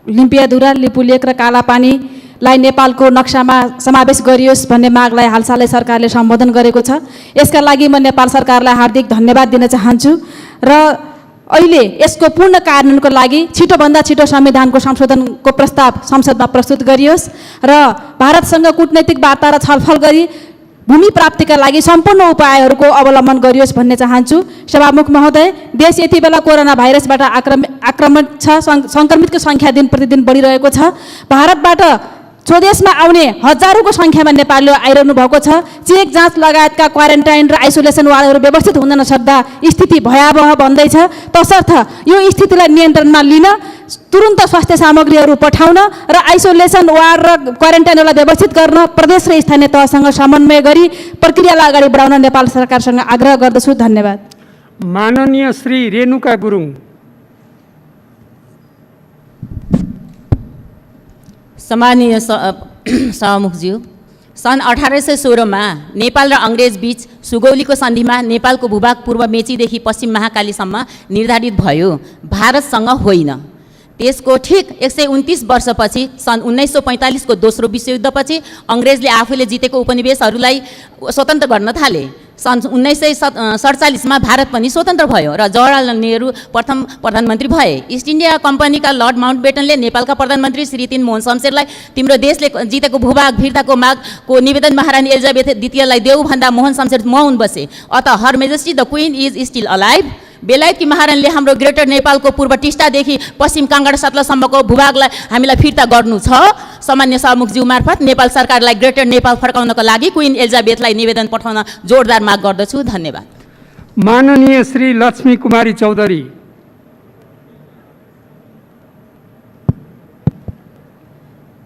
लिम्पियाधुरा, लिपुलेख र कालापानीलाई नेपालको नक्सामा समावेश गरियोस् भन्ने मागलाई हालसालै सरकारले सम्बोधन गरेको छ। यसका लागि म नेपाल सरकारलाई हार्दिक धन्यवाद दिन चाहन्छु र अहिले यसको पूर्ण कार्यान्वयनको लागि छिटोभन्दा छिटो संविधानको संशोधनको प्रस्ताव संसदमा प्रस्तुत गरियोस् र भारतसँग कूटनैतिक वार्ता र छलफल गरी भूमि प्राप्तिका लागि सम्पूर्ण उपायहरूको अवलम्बन गरियोस् भन्ने चाहन्छु। सभामुख महोदय, देश यति बेला कोरोना भाइरसबाट आक्रमण छ, सङ्क्रमितको सङ्ख्या दिन प्रतिदिन बढिरहेको छ। भारतबाट स्वदेशमा आउने हजारौँको सङ्ख्यामा नेपालीहरू आइरहनु भएको छ। चेक जाँच लगायतका क्वारेन्टाइन र आइसोलेसन वार्डहरू व्यवस्थित हुन नसक्दा स्थिति भयावह बन्दैछ। तसर्थ यो स्थितिलाई नियन्त्रणमा लिन तुरन्त स्वास्थ्य सामग्रीहरू पठाउन र आइसोलेसन वार्ड र क्वारेन्टाइनलाई व्यवस्थित गर्न प्रदेश र स्थानीय तहसँग समन्वय गरी प्रक्रियालाई अगाडि बढाउन नेपाल सरकारसँग आग्रह गर्दछु। धन्यवाद। माननीय श्री रेणुका गुरुङ। सम्माननीय सभामुखज्यू, सन् 1816 मा नेपाल र अङ्ग्रेज बीच सुगौलीको सन्धिमा नेपालको भूभाग पूर्व मेचीदेखि पश्चिम महाकालीसम्म निर्धारित भयो, भारतसँग होइन। त्यसको ठिक 129 वर्षपछि सन् 1945 को दोस्रो विश्वयुद्धपछि अङ्ग्रेजले आफूले जितेको उपनिवेशहरूलाई स्वतन्त्र गर्न थाले। सन् 1947 मा भारत पनि स्वतन्त्र भयो र जवाहरलाल नेहरू प्रथम प्रधानमन्त्री भए। इस्ट इन्डिया कम्पनीका लर्ड माउन्टबेटनले नेपालका प्रधानमन्त्री श्री 3 मोहन शमशेरलाई तिम्रो देशले जितेको भूभाग फिर्ताको मागको निवेदन महारानी एलिजाबेथ द्वितीयलाई देऊ भन्दा मोहन शमशेर मौन बसे। अत her majesty the queen is still alive. बेलायतकी महारानीले हाम्रो ग्रेटर नेपालको पूर्व टिस्टादेखि पश्चिम काङ्गडा सतलजसम्मको भूभागलाई हामीलाई फिर्ता गर्नु छ। सामान्य सभामुखज्यू मार्फत नेपाल सरकारलाई ग्रेटर नेपाल फर्काउनको लागि क्वीन एलिजाबेथलाई निवेदन पठाउन जोरदार माग गर्दछु। धन्यवाद। माननीय श्री लक्ष्मी कुमारी चौधरी।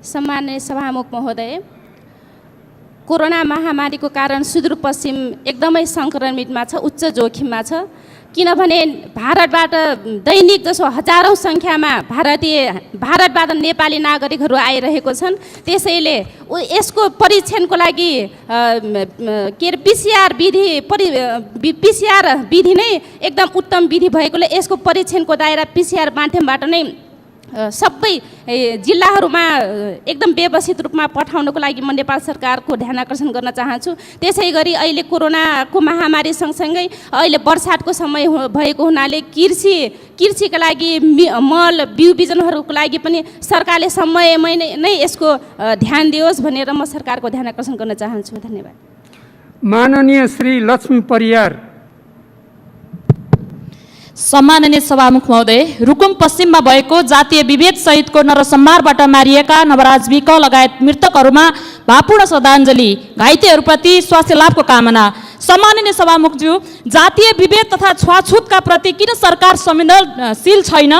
सम्माननीय सभामुख महोदय, कोरोना महामारीको कारण सुदूरपश्चिम एकदमै सङ्क्रमितमा छ, उच्च जोखिममा छ। किनभने भारतबाट दैनिक जसो हजारौँ सङ्ख्यामा भारतबाट नेपाली नागरिकहरू आइरहेको छन्। त्यसैले यसको परीक्षणको लागि के अरे पिसिआर विधि नै एकदम उत्तम विधि भएकोले यसको परीक्षणको दायरा पिसिआर माध्यमबाट नै सबै जिल्लाहरूमा एकदम व्यवस्थित रूपमा पठाउनको लागि म नेपाल सरकारको ध्यान आकर्षण गर्न चाहन्छु। त्यसै गरी अहिले कोरोनाको महामारी सँगसँगै अहिले बर्सातको समय भएको हुनाले कृषिका लागि मल बिउ बिजनहरूको लागि पनि सरकारले समयमै नै यसको ध्यान दियोस् भनेर म सरकारको ध्यान आकर्षण गर्न चाहन्छु। धन्यवाद। माननीय श्री लक्ष्मी परियार। सम्माननीय सभामुख महोदय, रुकुम पश्चिममा भएको जातीय विभेद सहितको नरसंहारबाट मारिएका नवराज विक लगायत मृतकहरूमा भावपूर्ण श्रद्धाञ्जली, घाइतेहरूप्रति स्वास्थ्य लाभको कामना। सम्माननीय सभामुखज्यू, जातीय विभेद तथा छुवाछुतका प्रति किन सरकार संवेदनशील छैन?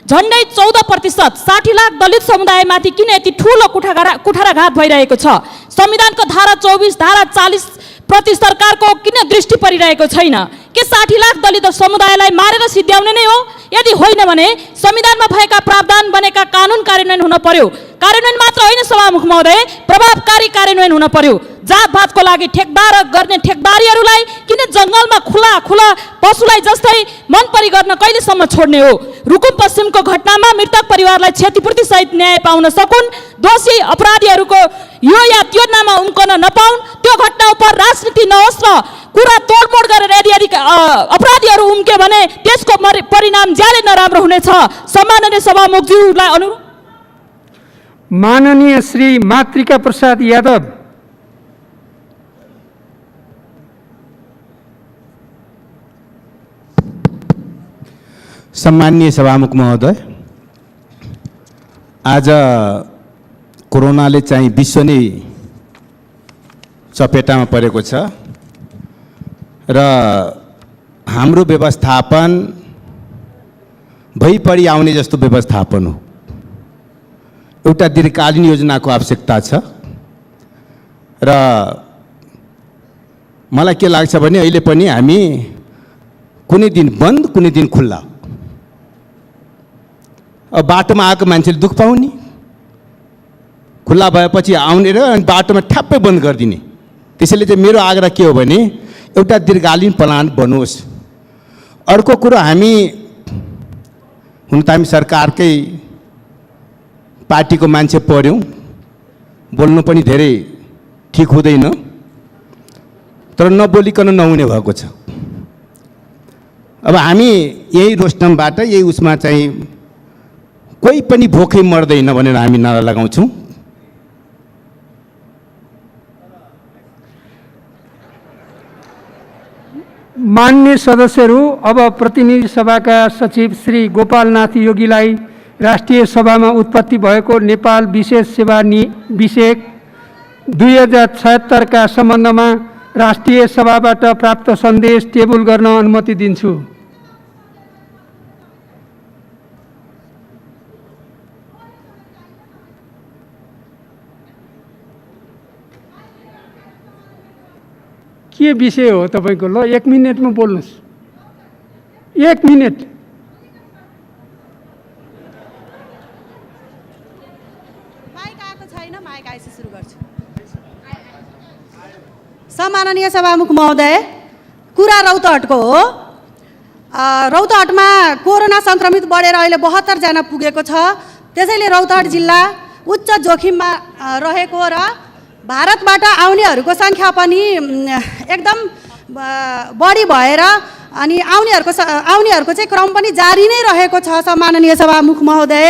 झन्डै 14%, 60 लाख दलित समुदायमाथि किन यति ठुलो कुठाराघात भइरहेको छ? संविधानको धारा 24, धारा 40 प्रति सरकारको किन दृष्टि परिरहेको छैन? के 60 लाख दलित समुदायलाई मारेर सिद्ध्याउने नै हो? यदि होइन भने संविधानमा भएका प्रावधान बनेका कानुन कार्यान्वयन हुन पर्यो। कार्यान्वयन मात्र होइन सभामुख महोदय, प्रभावकारी कार्यान्वयन हुन पर्यो। जातभातको लागि ठेकदार गर्ने ठेकदारीहरूलाई किन जङ्गलमा खुला पशुलाई जस्तै मनपरी गर्न कहिलेसम्म छोड्ने हो? रुकुम पश्चिमको घटनामा मृतक परिवारलाई क्षतिपूर्ति सहित न्याय पाउन सकुन्, दोषी अपराधीहरूको यो या त्यो नाममा उम्कन नपाउन्, त्यो घटना उप राजनीति नहोस् र कुरा तोडमोड गरेर यदि अपराधीहरू उम्के भने त्यसको परिणाम ज्यादै नराम्रो हुनेछ। सम्माननीय सभामुखज्यूलाई अनुरोध। माननीय श्री मातृका प्रसाद यादव। सम्माननीय सभामुख महोदय, आज कोरोनाले चाहिँ विश्व नै चपेटामा परेको छ र हाम्रो व्यवस्थापन भइपरि आउने जस्तो व्यवस्थापन हो। एउटा दीर्घकालीन योजनाको आवश्यकता छ र मलाई के लाग्छ भने अहिले पनि हामी कुनै दिन बन्द कुनै दिन खुल्ला, अब बाटोमा आएको मान्छेले दुःख पाउने, खुल्ला भएपछि आउने र बाटोमा ठ्याप्पै बन्द गरिदिने। त्यसैले चाहिँ मेरो आग्रह के हो भने एउटा दीर्घकालीन प्लान बनोस्। अर्को कुरो, हामी हुन त हामी सरकारकै पार्टीको मान्छे पर्यौँ, बोल्नु पनि धेरै ठिक हुँदैन, तर नबोलिकन नहुने भएको छ। अब हामी यही रोस्टमबाट यही उसमा चाहिँ कोही पनि भोकै मर्दैन भनेर हामी नारा लगाउँछौँ। मान्य सदस्यहरू, अब प्रतिनिधि सभाका सचिव श्री गोपालनाथ योगीलाई राष्ट्रिय सभामा उत्पत्ति भएको नेपाल विशेष सेवा विषयक 2076 का सम्बन्धमा राष्ट्रिय सभाबाट प्राप्त सन्देश टेबल गर्न अनुमति दिन्छु। के विषय हो तपाईको? ल 1 मिनेटमा बोल्नुस्। 1 मिनेट। माइक आएको छैन, माइक आएपछि सुरु गर्छु। सम्माननीय सभामुख महोदय, कुरा रौतहटको हो। रौतहटमा कोरोना संक्रमित बढेर अहिले 72 जना पुगेको छ। त्यसैले रौतहट जिल्ला उच्च जोखिममा रहेको र भारतबाट आउनेहरूको सङ्ख्या पनि एकदम बढी भएर अनि आउनेहरूको चाहिँ क्रम पनि जारी नै रहेको छ सम्माननीय सभामुख महोदय।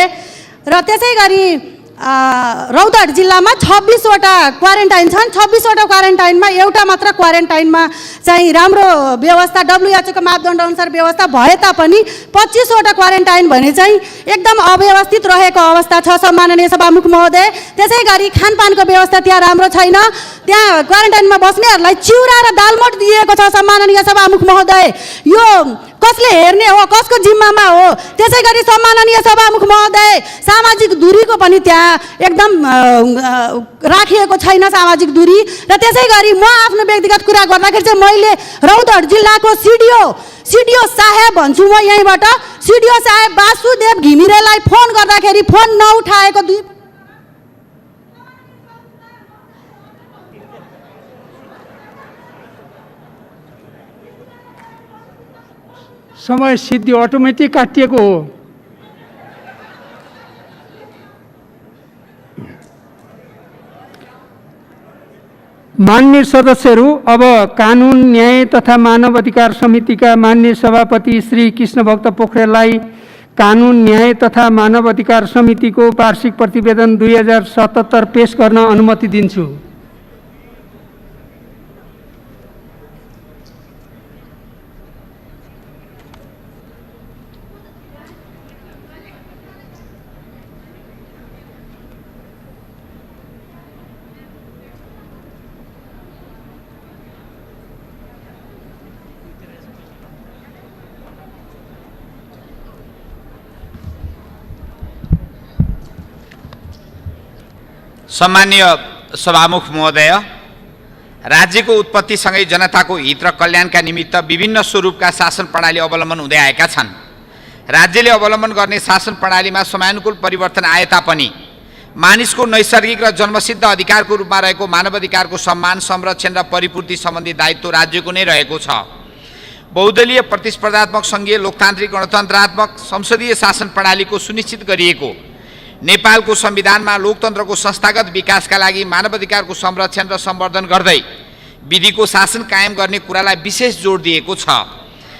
र त्यसै गरी रौतहट जिल्लामा 26वटा क्वारेन्टाइन छन्। 26वटा क्वारेन्टाइनमा एउटा मात्र क्वारेन्टाइनमा चाहिँ राम्रो व्यवस्था WHO को मापदण्ड अनुसार व्यवस्था भए तापनि 25वटा क्वारेन्टाइन भने चाहिँ एकदम अव्यवस्थित रहेको अवस्था छ सम्माननीय सभामुख महोदय। त्यसै गरी खानपानको व्यवस्था त्यहाँ राम्रो छैन। त्यहाँ क्वारेन्टाइनमा बस्नेहरूलाई चिउरा र दालमोट दिएको छ सम्माननीय सभामुख महोदय। यो कसले हेर्ने हो? कसको जिम्मामा हो? त्यसै गरी सम्माननीय सभामुख महोदय, सामाजिक दूरीको पनि त्यहाँ एकदम राखिएको छैन सामाजिक दूरी। र त्यसै गरी म आफ्नो व्यक्तिगत कुरा गर्दाखेरि चाहिँ मैले रौतहट जिल्लाको सिडिओ साहेब भन्छु म यहीँबाट। सिडिओ साहेब वासुदेव घिमिरेलाई फोन गर्दाखेरि फोन नउठाएको समय सिद्धि अटोमेटिक काटिएको हो। मान्य सदस्यहरू, अब कानुन न्याय तथा मानव अधिकार समितिका मान्य सभापति श्री कृष्णभक्त पोखरेललाई कानुन न्याय तथा मानव अधिकार समितिको वार्षिक प्रतिवेदन 2077 पेश गर्न अनुमति दिन्छु। सम्मानीय सभामुख महोदय, राज्यको उत्पत्तिसँगै जनताको हित र कल्याणका निमित्त विभिन्न स्वरूपका शासन प्रणाली अवलम्बन हुँदै आएका छन्। राज्यले अवलम्बन गर्ने शासन प्रणालीमा समयानुकूल परिवर्तन आए तापनि मानिसको नैसर्गिक र जन्मसिद्ध अधिकारको रूपमा रहेको मानवाधिकारको सम्मान, संरक्षण र परिपूर्ति सम्बन्धी दायित्व राज्यको नै रहेको छ। बहुदलीय प्रतिस्पर्धात्मक सङ्घीय लोकतान्त्रिक गणतन्त्रात्मक संसदीय शासन प्रणालीको सुनिश्चित गरिएको नेपालको संविधानमा लोकतन्त्रको संस्थागत विकासका लागि मानवाधिकारको संरक्षण र सम्वर्धन गर्दै विधिको शासन कायम गर्ने कुरालाई विशेष जोड दिएको छ।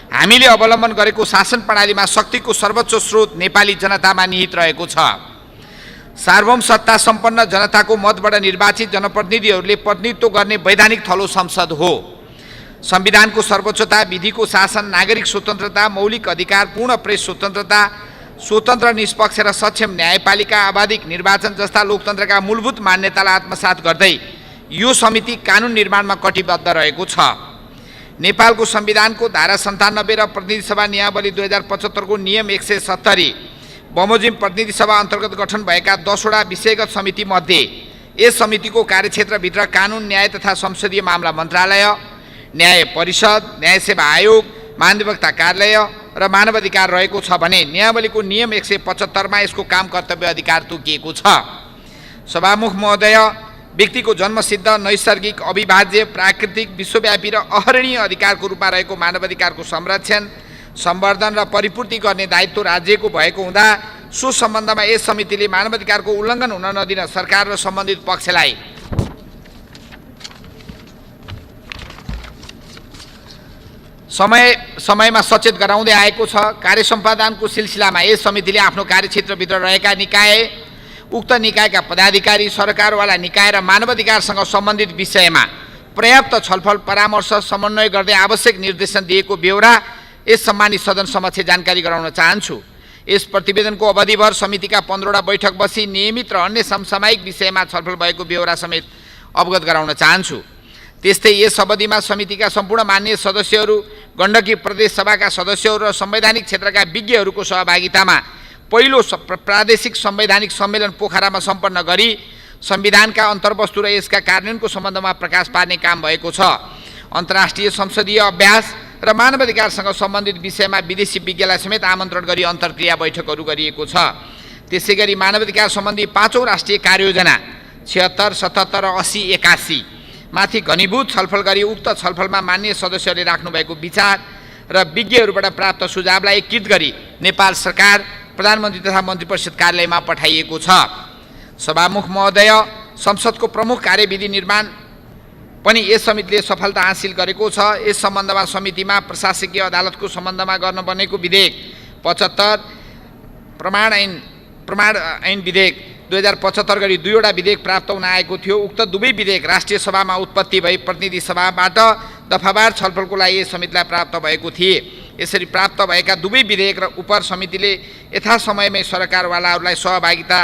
हामीले अवलम्बन गरेको शासन प्रणालीमा शक्तिको सर्वोच्च स्रोत नेपाली जनतामा निहित रहेको छ। सार्वभौम सत्ता सम्पन्न जनताको मतबाट निर्वाचित जनप्रतिनिधिहरूले प्रतिनिधित्व गर्ने वैधानिक थलो संसद हो। संविधानको सर्वोच्चता, विधिको शासन, नागरिक स्वतन्त्रता, मौलिक अधिकार, पूर्ण प्रेस स्वतन्त्रता, स्वतन्त्र निष्पक्ष र सक्षम न्यायपालिका, आबाधिक निर्वाचन जस्ता लोकतन्त्रका मूलभूत मान्यतालाई आत्मसात गर्दै यो समिति कानुन निर्माणमा कटिबद्ध रहेको छ। नेपालको संविधानको धारा 97 र प्रतिनिधि सभा नियमावली 2075 को नियम 170 बमोजिम प्रतिनिधि सभा अन्तर्गत गठन भएका 10 वटा विषयगत समिति मध्ये यस समितिको कार्यक्षेत्रभित्र कानुन, न्याय तथा संसदीय मामला मन्त्रालय, न्याय परिषद, न्याय सेवा आयोग, महाधिवक्ता कार्यालय र मानव अधिकार रहेको छ भने नियमावलीको नियम 175 मा यसको काम कर्तव्य अधिकार तोकिएको छ। सभामुख महोदय, व्यक्तिको जन्मसिद्ध, नैसर्गिक, अविभाज्य, प्राकृतिक, विश्वव्यापी र अहरणीय अधिकारको रूपमा रहेको मानवाधिकारको संरक्षण, सम्वर्धन र परिपूर्ति गर्ने दायित्व राज्यको भएको हुँदा सो सम्बन्धमा यस समितिले मानवाधिकारको उल्लङ्घन हुन नदिन सरकार र सम्बन्धित पक्षलाई समयमा सचेत गराउँदै आएको छ। कार्य सम्पादनको सिलसिलामा यस समितिले आफ्नो कार्यक्षेत्रभित्र रहेका निकाय, उक्त निकायका पदाधिकारी, सरकारवाला निकाय र मानवाधिकारसँग सम्बन्धित विषयमा पर्याप्त छलफल, परामर्श, समन्वय गर्दै आवश्यक निर्देशन दिएको बेहोरा यस सम्मानित सदन समक्ष जानकारी गराउन चाहन्छु। यस प्रतिवेदनको अवधिभर समितिका 15 वटा बैठक बसी नियमित र अन्य समसामयिक विषयमा छलफल भएको बेहोरा समेत अवगत गराउन चाहन्छु। त्यस्तै यस अवधिमा समितिका सम्पूर्ण मान्य सदस्यहरू, गण्डकी प्रदेश सभाका सदस्यहरू र संवैधानिक क्षेत्रका विज्ञहरूको सहभागितामा पहिलो प्रादेशिक संवैधानिक सम्मेलन पोखरामा सम्पन्न गरी संविधानका अन्तर्वस्तु र यसका कार्यान्वयनको सम्बन्धमा प्रकाश पार्ने काम भएको छ। अन्तर्राष्ट्रिय संसदीय अभ्यास र मानवाधिकारसँग सम्बन्धित विषयमा विदेशी विज्ञलाई समेत आमन्त्रण गरी अन्तर्क्रिया बैठकहरू गरिएको छ। त्यसैगरी मानवाधिकार सम्बन्धी 5औं राष्ट्रिय कार्ययोजना 76, 77 र 80, 81 माथि घनीभूत छलफल गरी उक्त छलफलमा मान्य सदस्यहरूले राख्नुभएको विचार र विज्ञहरूबाट प्राप्त सुझावलाई एकीकृत गरी नेपाल सरकार, प्रधानमन्त्री तथा मन्त्री परिषद कार्यालयमा पठाइएको छ। सभामुख महोदय, संसदको प्रमुख कार्यविधि निर्माण पनि यस समितिले सफलता हासिल गरेको छ। यस सम्बन्धमा समितिमा प्रशासकीय अदालतको सम्बन्धमा गर्न बनेको विधेयक 75, प्रमाण ऐन विधेयक 2075 गरी 2 वटा विधेयक प्राप्त हुन आएको थियो। उक्त दुवै विधेयक राष्ट्रिय सभामा उत्पत्ति भई प्रतिनिधि सभाबाट दफावार छलफलको लागि यस समितिलाई प्राप्त भएको थिए। यसरी प्राप्त भएका दुवै विधेयक र उपर समितिले यथासमयमै सरकारवालाहरूलाई सहभागिता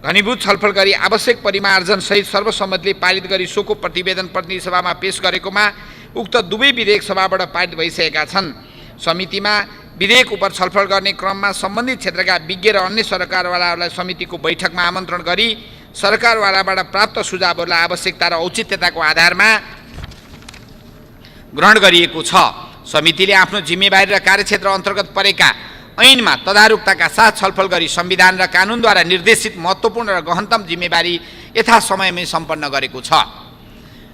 घनीभूत छलफल गरी आवश्यक परिमार्जन सहित सर्वसम्मतिले पारित गरी सोको प्रतिवेदन प्रतिनिधि सभामा पेश गरेकोमा उक्त दुवै विधेयक सभाबाट पारित भइसकेका छन्। समितिमा विधेयक उप छलफल गर्ने क्रममा सम्बन्धित क्षेत्रका विज्ञ र अन्य सरकारवालाहरूलाई समितिको बैठकमा आमन्त्रण गरी सरकारवालाबाट प्राप्त सुझावहरूलाई आवश्यकता र औचित्यताको आधारमा ग्रहण गरिएको छ। समितिले आफ्नो जिम्मेवारी र कार्यक्षेत्र अन्तर्गत परेका ऐनमा तदारुकताका साथ छलफल गरी संविधान र कानुनद्वारा निर्देशित महत्त्वपूर्ण र गहनतम जिम्मेवारी यथासमयमै सम्पन्न गरेको छ।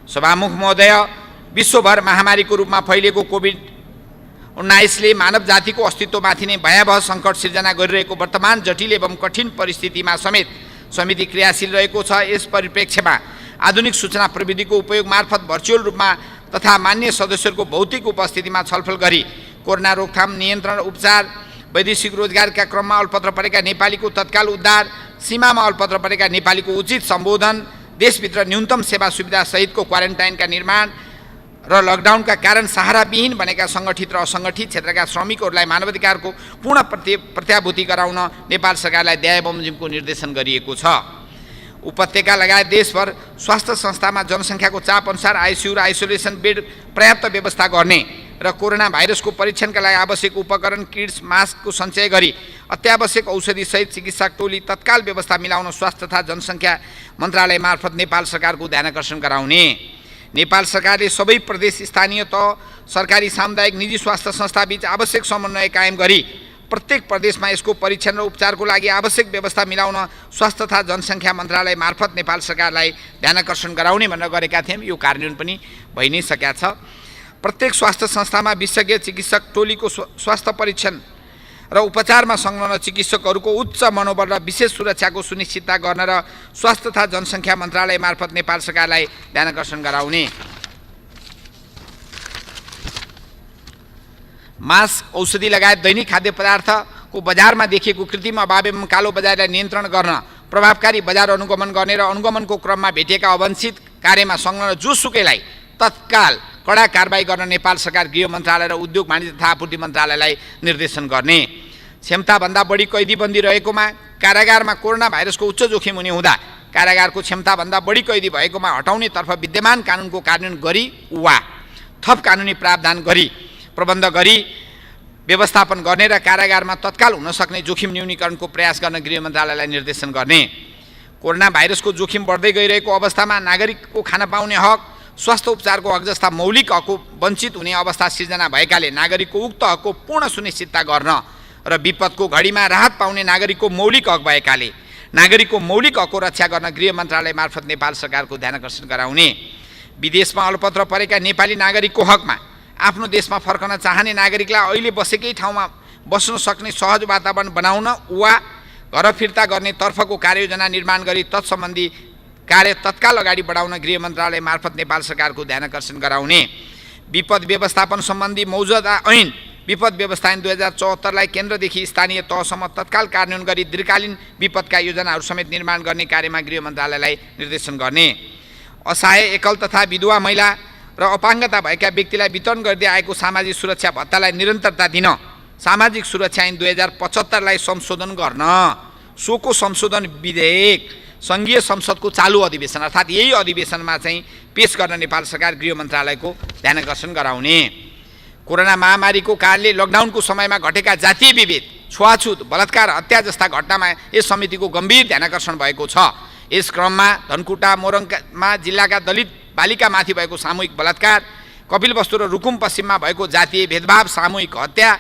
सभामुख महोदय, विश्वभर महामारीको रूपमा फैलिएको कोभिड-19ले मानव जातिको अस्तित्वमाथि नै भयावह सङ्कट सिर्जना गरिरहेको वर्तमान जटिल एवं कठिन परिस्थितिमा समेत समिति क्रियाशील रहेको छ। यस परिप्रेक्ष्यमा आधुनिक सूचना प्रविधिको उपयोग मार्फत भर्चुअल रूपमा तथा मान्य सदस्यहरूको भौतिक उपस्थितिमा छलफल गरी कोरोना रोकथाम, नियन्त्रण, उपचार, वैदेशिक रोजगारका क्रममा अल्पत्र परेका नेपालीको तत्काल उद्धार, सीमामा अल्पत्र परेका नेपालीको उचित सम्बोधन, देशभित्र न्यूनतम सेवा सुविधा सहितको क्वारेन्टाइनका निर्माण र लकडाउनका कारण सहाराविहीन बनेका सङ्गठित र असङ्गठित क्षेत्रका श्रमिकहरूलाई मानवाधिकारको पूर्ण प्रत्याभूति गराउन नेपाल सरकारलाई दया बमोजिमको निर्देशन गरिएको छ। उपत्यका लगायत देशभर स्वास्थ्य संस्थामा जनसङ्ख्याको चाप अनुसार आइसियु र आइसोलेसन बेड पर्याप्त व्यवस्था गर्ने र कोरोना भाइरसको परीक्षणका लागि आवश्यक उपकरण, किट्स, मास्कको सञ्चय गरी अत्यावश्यक औषधिसहित चिकित्सा टोली तत्काल व्यवस्था मिलाउन स्वास्थ्य तथा जनसङ्ख्या मन्त्रालय मार्फत नेपाल सरकारको ध्यानकर्षण गराउने। नेपाल सरकारले सबै प्रदेश, स्थानीय तह, सरकारी, सामुदायिक, निजी स्वास्थ्य संस्थाबीच आवश्यक समन्वय कायम गरी प्रत्येक प्रदेशमा यसको परीक्षण र उपचारको लागि आवश्यक व्यवस्था मिलाउन स्वास्थ्य तथा जनसङ्ख्या मन्त्रालय मार्फत नेपाल सरकारलाई ध्यानकर्षण गराउने भनेर गरेका थियौँ। यो कार्यान्वयन पनि भइ नै सकेका छ। प्रत्येक स्वास्थ्य संस्थामा विशेषज्ञ चिकित्सक टोलीको स्वास्थ्य परीक्षण र उपचारमा संलग्न चिकित्सकहरूको उच्च मनोबल र विशेष सुरक्षाको सुनिश्चितता गर्न र स्वास्थ्य तथा जनसङ्ख्या मन्त्रालय मार्फत नेपाल सरकारलाई ध्यानकर्षण गराउने। मास्क, औषधि लगायत दैनिक खाद्य पदार्थको बजारमा देखिएको कृत्रिम अभाव एवं कालो बजारलाई नियन्त्रण गर्न प्रभावकारी बजार अनुगमन गर्ने र अनुगमनको क्रममा भेटिएका अवांछित कार्यमा संलग्न जोसुकैलाई तत्काल कडा कारबाही गर्न नेपाल सरकार गृह मन्त्रालय र उद्योग वाणिज्य तथा आपूर्ति मन्त्रालयलाई निर्देशन गर्ने। क्षमताभन्दा बढी कैदीबन्दी रहेकोमा कारागारमा कोरोना भाइरसको उच्च जोखिम हुने हुँदा कारागारको क्षमताभन्दा बढी कैदी भएकोमा हटाउनेतर्फ विद्यमान कानुनको कार्यान्वयन गरी वा थप कानुनी प्रावधान गरी प्रबन्ध गरी व्यवस्थापन गर्ने र कारागारमा तत्काल हुन सक्ने जोखिम न्यूनीकरणको प्रयास गर्न गृह मन्त्रालयलाई निर्देशन गर्ने। कोरोना भाइरसको जोखिम बढ्दै गइरहेको अवस्थामा नागरिकको खान पाउने हक, स्वास्थ्य उपचारको हक जस्ता मौलिक हकको वञ्चित हुने अवस्था सिर्जना भएकाले नागरिकको उक्त हकको पूर्ण सुनिश्चितता गर्न र विपदको घडीमा राहत पाउने नागरिकको मौलिक हक भएकाले नागरिकको मौलिक हकको रक्षा गर्न गृह मन्त्रालय मार्फत नेपाल सरकारको ध्यानकर्षण गराउने। विदेशमा अलपत्र परेका नेपाली नागरिकको हकमा आफ्नो देशमा फर्कन चाहने नागरिकलाई अहिले बसेकै ठाउँमा बस्न सक्ने सहज वातावरण बनाउन वा घर फिर्ता गर्ने तर्फको कार्ययोजना निर्माण गरी तत्सम्बन्धी कार्य तत्काल अगाडि बढाउन गृह मन्त्रालय मार्फत नेपाल सरकारको ध्यानकर्षण गराउने। विपद व्यवस्थापन सम्बन्धी मौजुदा ऐन विपद व्यवस्थापन 2074लाई केन्द्रदेखि स्थानीय तहसम्म तत्काल कार्यान्वयन गरी दीर्घकालीन विपदका योजनाहरू समेत निर्माण गर्ने कार्यमा गृह मन्त्रालयलाई निर्देशन गर्ने। असहाय, एकल तथा विधवा महिला र अपाङ्गता भएका व्यक्तिलाई वितरण गर्दै आएको सामाजिक सुरक्षा भत्तालाई निरन्तरता दिन सामाजिक सुरक्षा ऐन 2075लाई संशोधन गर्न सोको संशोधन विधेयक सङ्घीय संसदको चालु अधिवेशन अर्थात् यही अधिवेशनमा चाहिँ पेश गर्न नेपाल सरकार गृह मन्त्रालयको ध्यानकर्षण गराउने। कोरोना महामारीको कारणले लकडाउनको समयमा घटेका जातीय विभेद, छुवाछुत, बलात्कार, हत्या जस्ता घटनामा यस समितिको गम्भीर ध्यानकर्षण भएको छ। यस क्रममा धनकुटा, मोरङमा जिल्लाका दलित बालिकामाथि भएको सामूहिक बलात्कार, कपिलवस्तु र रुकुम पश्चिममा भएको जातीय भेदभाव, सामूहिक हत्या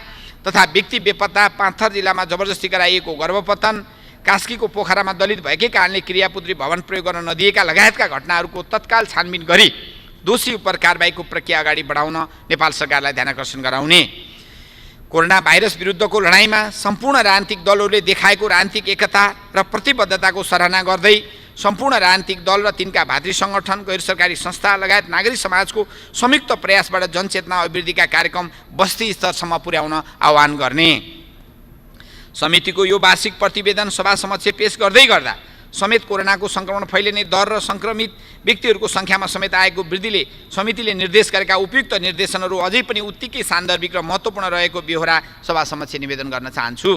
तथा व्यक्ति बेपत्ता, पाँथर जिल्लामा जबरजस्ती गराइएको गर्भपतन, कास्कीको पोखरामा दलित भएकै कारणले क्रियापुत्री भवन प्रयोग गर्न नदिएका लगायतका घटनाहरूको तत्काल छानबिन गरी दोषी उप कारबाहीको प्रक्रिया अगाडि बढाउन नेपाल सरकारलाई ध्यानकर्षण गराउने। कोरोना भाइरस विरुद्धको लडाइँमा सम्पूर्ण राजनीतिक दलहरूले देखाएको राजनीतिक एकता र प्रतिबद्धताको सराहना गर्दै सम्पूर्ण राजनीतिक दल र तिनका भातृ सङ्गठन, गैर सरकारी संस्था लगायत नागरिक समाजको संयुक्त प्रयासबाट जनचेतना अभिवृद्धिका कार्यक्रम बस्ती स्तरसम्म पुर्याउन आह्वान गर्ने। समितिको यो वार्षिक प्रतिवेदन सभा समक्ष पेश गर्दै गर्दा समेत कोरोनाको सङ्क्रमण फैलिने दर र सङ्क्रमित व्यक्तिहरूको सङ्ख्यामा समेत आएको वृद्धिले समितिले निर्देश गरेका उपयुक्त निर्देशनहरू अझै पनि उत्तिकै सान्दर्भिक र महत्त्वपूर्ण रहेको बेहोरा सभा समक्ष निवेदन गर्न चाहन्छु।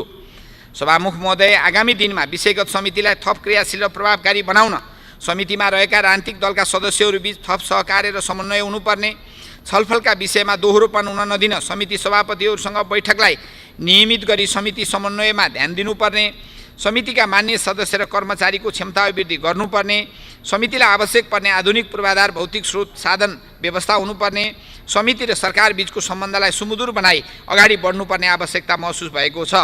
सभामुख महोदय, आगामी दिनमा विषयगत समितिलाई थप क्रियाशील र प्रभावकारी बनाउन समितिमा रहेका राजनीतिक दलका सदस्यहरूबीच थप सहकार्य र समन्वय हुनुपर्ने, छलफलका विषयमा दोहोरोपन हुन नदिन समिति सभापतिहरूसँग बैठकलाई नियमित गरी समिति समन्वयमा ध्यान दिनुपर्ने, समितिका मान्य सदस्य र कर्मचारीको क्षमता वृद्धि गर्नुपर्ने, समितिलाई आवश्यक पर्ने आधुनिक पूर्वाधार भौतिक स्रोत साधन व्यवस्था हुनुपर्ने, समिति र सरकार बीचको सम्बन्धलाई सुमधुर बनाई अगाडि बढ्नुपर्ने आवश्यकता महसुस भएको छ।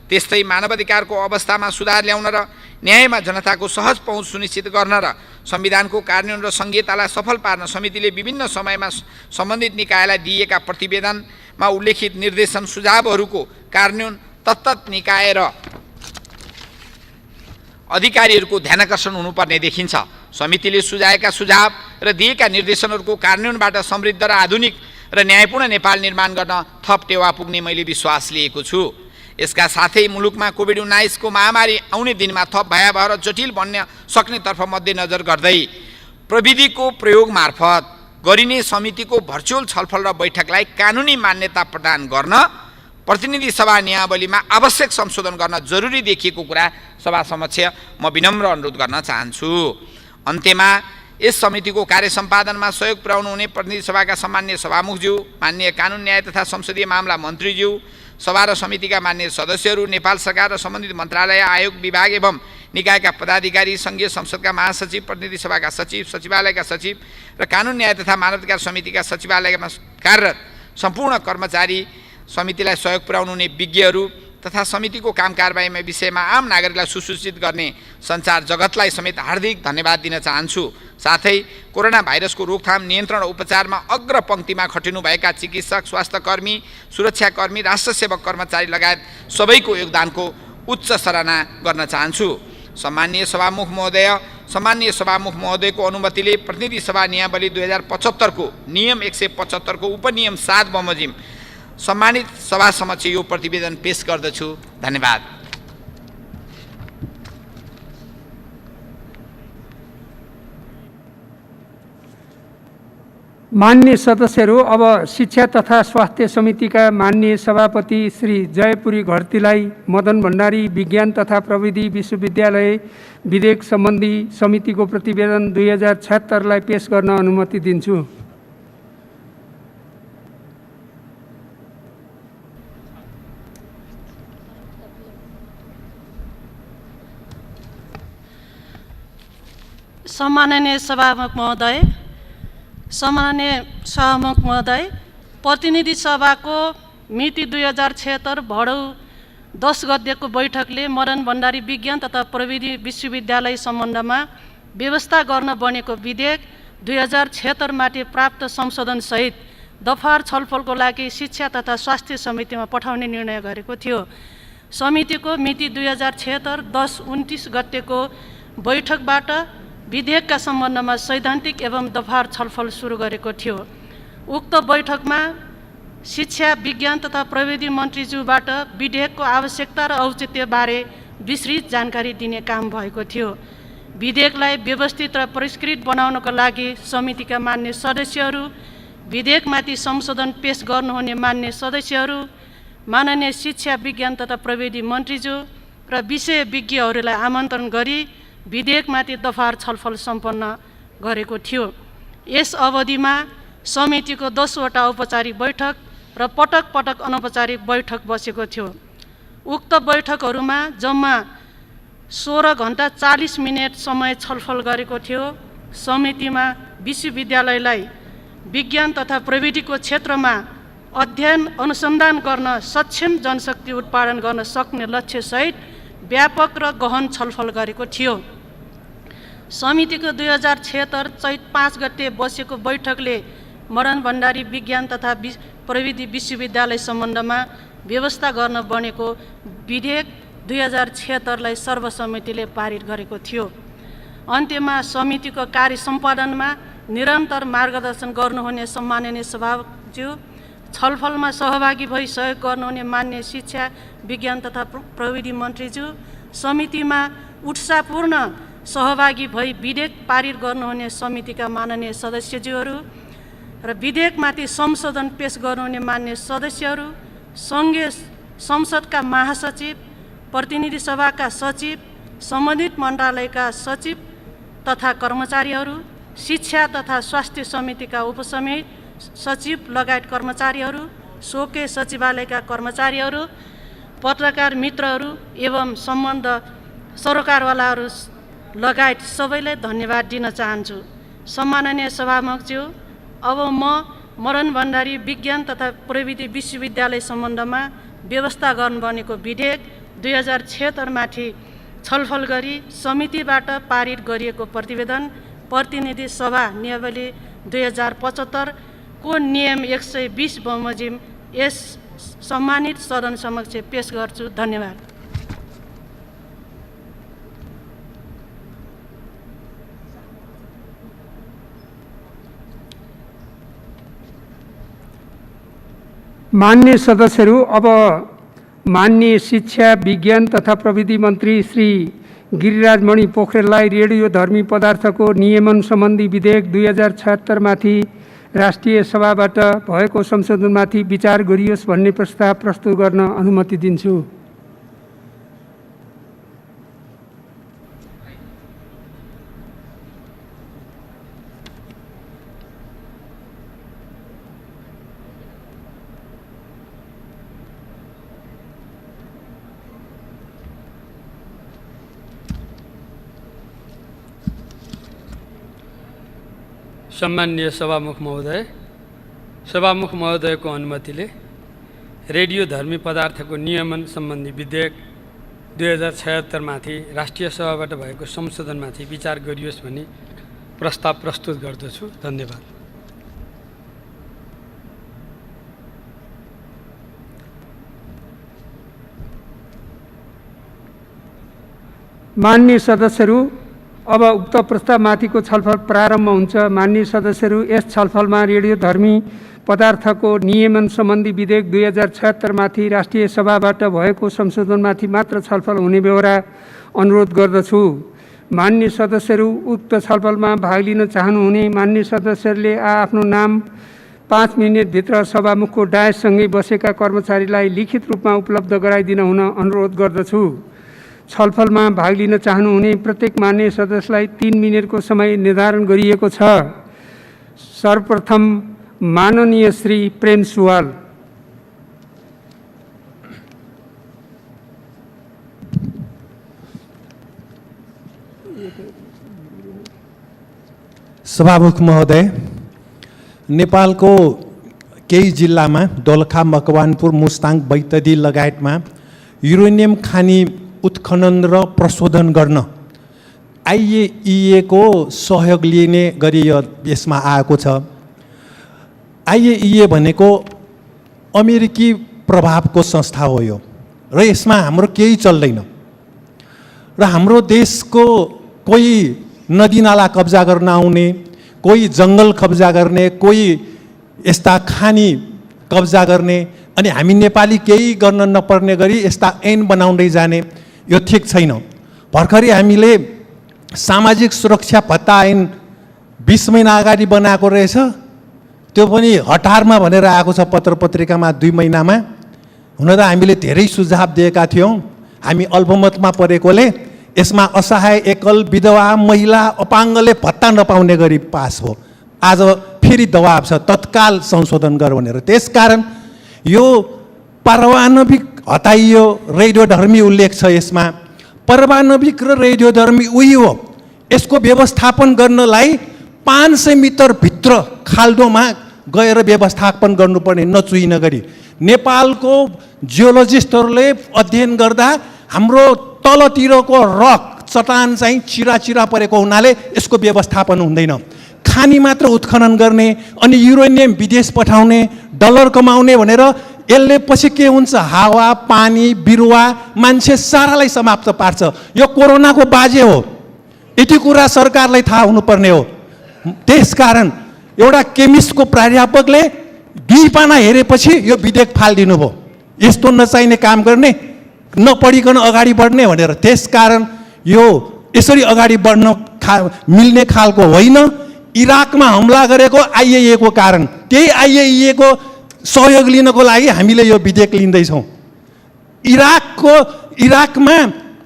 त्यस्तै मानवाधिकारको अवस्थामा सुधार ल्याउन र न्यायमा जनताको सहज पहुँच सुनिश्चित गर्न र संविधानको कार्यान्वयन र संहितालाई सफल पार्न समितिले विभिन्न समयमा सम्बन्धित निकायलाई दिएका प्रतिवेदनमा उल्लेखित निर्देशन सुझावहरूको कार्यान्वयन तत्त निकाय र अधिकारीहरूको ध्यानाकर्षण हुनुपर्ने देखिन्छ। समितिले सुझाएका सुझाव र दिएका निर्देशनहरूको कार्यान्वयनबाट समृद्ध र आधुनिक र न्यायपूर्ण नेपाल निर्माण गर्न थप टेवा पुग्ने मैले विश्वास लिएको छु। यसका साथै मुलुकमा कोभिड-19 को महामारी आउने दिनमा थप भयावह र जटिल बन्न सक्नेतर्फ मध्यनजर गर्दै प्रविधिको प्रयोग मार्फत गरिने समितिको भर्चुअल छलफल र बैठकलाई कानुनी मान्यता प्रदान गर्न प्रतिनिधि सभा नियमावलीमा आवश्यक संशोधन गर्न जरुरी देखिएको कुरा सभा समक्ष म विनम्र अनुरोध गर्न चाहन्छु। अन्त्यमा यस समितिको कार्य सम्पादनमा सहयोग पुर्याउनु हुने प्रतिनिधि सभाका सम्माननीय सभामुखज्यू, माननीय कानुन न्याय तथा संसदीय मामला मन्त्रीज्यू, सभा र समितिका मान्य सदस्यहरू, नेपाल सरकार र सम्बन्धित मन्त्रालय, आयोग, विभाग एवं निकायका पदाधिकारी, संघीय संसदका महासचिव, प्रतिनिधि सभाका सचिव, सचिवालयका सचिव र कानुन न्याय तथा मानवाधिकार समितिका सचिवालयमा कार्यरत सम्पूर्ण कर्मचारी, समितिलाई सहयोग पुर्याउनु हुने विज्ञहरू तथा समितिको काम कारबाहीमा विषयमा आम नागरिकलाई सुसूचित गर्ने सञ्चार जगतलाई समेत हार्दिक धन्यवाद दिन चाहन्छु। साथै कोरोना भाइरसको रोकथाम, नियन्त्रण र उपचारमा अग्रपङ्क्तिमा खटिनुभएका चिकित्सक, स्वास्थ्यकर्मी, सुरक्षाकर्मी, राष्ट्रसेवक कर्मचारी लगायत सबैको योगदानको उच्च सराहना गर्न चाहन्छु। सम्माननीय सभामुख महोदयको अनुमतिले प्रतिनिधि सभा नियमावली 2075 को नियम 175 को उपनियम 7 बमोजिम सम्मानित सभा समक्ष यो प्रतिवेदन पेश गर्दछु। धन्यवाद। माननीय सदस्यहरू, अब शिक्षा तथा स्वास्थ्य समितिका माननीय सभापति श्री जयपुरी घरतीलाई मदन भण्डारी विज्ञान तथा प्रविधि विश्वविद्यालय विधेयक सम्बन्धी समितिको प्रतिवेदन 2076 पेश गर्न अनुमति दिन्छु। सम्माननीय सभामुख महोदय, प्रतिनिधि सभाको मिति 2076 भडौ 10 गतेको बैठकले मदन भण्डारी विज्ञान तथा प्रविधि विश्वविद्यालय सम्बन्धमा व्यवस्था गर्न बनेको विधेयक 2076 माथि प्राप्त संशोधनसहित दफार छलफलको लागि शिक्षा तथा स्वास्थ्य समितिमा पठाउने निर्णय गरेको थियो। समितिको मिति 2076 10-29 गतेको बैठकबाट विधेयकका सम्बन्धमा सैद्धान्तिक एवं दफार छलफल सुरु गरेको थियो। उक्त बैठकमा शिक्षा, विज्ञान तथा प्रविधि मन्त्रीज्यूबाट विधेयकको आवश्यकता र औचित्यबारे विस्तृत जानकारी दिने काम भएको थियो। विधेयकलाई व्यवस्थित र परिष्कृत बनाउनको लागि समितिका मान्य सदस्यहरू, विधेयकमाथि संशोधन पेश गर्नुहुने मान्य सदस्यहरू, माननीय शिक्षा, विज्ञान तथा प्रविधि मन्त्रीज्यू र विषय विज्ञहरूलाई आमन्त्रण गरी विधेयकमाथि दफार छलफल सम्पन्न गरेको थियो। यस अवधिमा समितिको 10 वटा औपचारिक बैठक र पटक पटक अनौपचारिक बैठक बसेको थियो। उक्त बैठकहरूमा जम्मा 16 घण्टा 40 मिनट समय छलफल गरेको थियो। समितिमा विश्वविद्यालयलाई विज्ञान तथा प्रविधिको क्षेत्रमा अध्ययन अनुसन्धान गर्न सक्षम जनशक्ति उत्पादन गर्न सक्ने लक्ष्यसहित व्यापक र गहन छलफल गरेको थियो। समितिको 2076 चैत 5 गते बसेको बैठकले मदन भण्डारी विज्ञान तथा प्रविधि विश्वविद्यालय सम्बन्धमा व्यवस्था गर्न बनेको विधेयक 2076 सर्वसम्मतिले पारित गरेको थियो। अन्त्यमा समितिको कार्य सम्पादनमा निरन्तर मार्गदर्शन गर्नुहुने सम्माननीय सभाज्यू, छलफलमा सहभागी भई सहयोग गर्नुहुने मान्य शिक्षा, विज्ञान तथा प्रविधि मन्त्रीज्यू, समितिमा उत्साहपूर्ण सहभागी भई विधेयक पारित गर्नुहुने समितिका माननीय सदस्यज्यूहरू र विधेयकमाथि संशोधन पेश गर्नुहुने मान्य सदस्यहरू, सङ्घीय संसदका महासचिव, प्रतिनिधि सभाका सचिव, सम्बन्धित मन्त्रालयका सचिव तथा कर्मचारीहरू, शिक्षा तथा स्वास्थ्य समितिका उपसमिति सचिव लगायत कर्मचारीहरू, सोके सचिवालयका कर्मचारीहरू, पत्रकार मित्रहरू एवं सम्बन्ध सरकारवालाहरू लगायत सबैलाई धन्यवाद दिन चाहन्छु। सम्माननीय सभामुखज्यू, अब म मदन भण्डारी विज्ञान तथा प्रविधि विश्वविद्यालय सम्बन्धमा व्यवस्था गर्नुभनेको विधेयक 2076 माथि छलफल गरी समितिबाट पारित गरिएको प्रतिवेदन प्रतिनिधि सभा नियमावली 2075 को नियम 120 बमोजिम यस सम्मानित सदन समक्ष पेश गर्छु। धन्यवाद। मान्य सदस्यहरू, अब माननीय शिक्षा विज्ञान तथा प्रविधि मन्त्री श्री गिरिराजमणि पोखरेललाई रेडियोधर्मी पदार्थको नियमन सम्बन्धी विधेयक 2076 माथि राष्ट्रिय सभाबाट भएको संशोधनमाथि विचार गरियोस् भन्ने प्रस्ताव प्रस्तुत गर्न अनुमति दिन्छु। सम्माननीय सभामुख महोदयको अनुमतिले रेडियोधर्मी पदार्थको नियमन सम्बन्धी विधेयक 2076 माथि राष्ट्रिय सभाबाट भएको संशोधनमाथि विचार गरियोस् भन्ने प्रस्ताव प्रस्तुत गर्दछु। धन्यवाद। माननीय सदस्यहरू, अब उक्त प्रस्तावमाथिको छलफल प्रारम्भ हुन्छ। माननीय सदस्यहरू, यस छलफलमा रेडियोधर्मी पदार्थको नियमन सम्बन्धी विधेयक 2076 माथि राष्ट्रिय सभाबाट भएको संशोधनमाथि मात्र छलफल हुने बेहोरा अनुरोध गर्दछु। माननीय सदस्यहरू, उक्त छलफलमा भाग लिन चाहनुहुने माननीय सदस्यहरूले आफ्नो नाम 5 मिनेटभित्र सभामुखको डायससँगै बसेका कर्मचारीलाई लिखित रूपमा उपलब्ध गराइदिन हुन अनुरोध गर्दछु। छलफलमा भाग लिन चाहनुहुने प्रत्येक मान्य सदस्यलाई 3 मिनेटको समय निर्धारण गरिएको छ। सर्वप्रथम माननीय श्री प्रेम सुवाल। सभामुख महोदय, नेपालको केही जिल्लामा दोलखा, मकवानपुर, मुस्ताङ, बैतडी लगायतमा युरेनियम खानी उत्खनन र प्रशोधन गर्न IAEA को सहयोग लिने गरी यसमा आएको छ। IAEA भनेको अमेरिकी प्रभावको संस्था हो यो, र यसमा हाम्रो केही चल्दैन। र हाम्रो देशको कोही नदी नाला कब्जा गर्न आउने, कोही जङ्गल कब्जा गर्ने, कोही यस्ता खानी कब्जा गर्ने, अनि हामी नेपाली केही गर्न नपर्ने गरी यस्ता ऐन बनाउँदै जाने, यो ठिक छैन। भर्खरै हामीले सामाजिक सुरक्षा भत्ता ऐन 20 महिना अगाडि बनाएको रहेछ, त्यो पनि हतारमा भनेर आएको छ पत्र पत्रिकामा 2 महिनामा। हुन त हामीले धेरै सुझाव दिएका थियौँ, हामी अल्पमतमा परेकोले यसमा असहाय, एकल, विधवा, महिला, अपाङ्गले भत्ता नपाउने गरी पास हो। आज फेरि दबाब छ तत्काल संशोधन गर भनेर। त्यसकारण यो पारमाणविक हटाइयो, रेडियोधर्मी उल्लेख छ यसमा। पारमाणविक र रेडियोधर्मी उही हो। यसको व्यवस्थापन गर्नलाई 500 मिटर भित्र खाल्डोमा गएर व्यवस्थापन गर्नुपर्ने, नचुइन गरी। नेपालको जियोलोजिस्टहरूले अध्ययन गर्दा हाम्रो तलतिरको रक चट्टान चाहिँ चिरा परेको हुनाले यसको व्यवस्थापन हुँदैन। खानी मात्र उत्खनन गर्ने अनि युरेनियम विदेश पठाउने, डलर कमाउने भनेर यसले पछि के हुन्छ, हावा, पानी, बिरुवा, मान्छे सारालाई समाप्त पार्छ। यो कोरोनाको बाजे हो, यति कुरा सरकारलाई थाहा हुनुपर्ने हो। त्यसकारण एउटा केमिस्टको प्राध्यापकले 2 पाना हेरेपछि यो विधेयक फालिदिनु भयो। यस्तो नचाहिने काम गर्ने, नपढिकन अगाडि बढ्ने भनेर। त्यसकारण यो यसरी अगाडि बढ्न मिल्ने खालको होइन। इराकमा हमला गरेको IAEA को कारण, त्यही IAEA को सहयोग लिनको लागि हामीले यो विधेयक लिँदैछौँ। इराकमा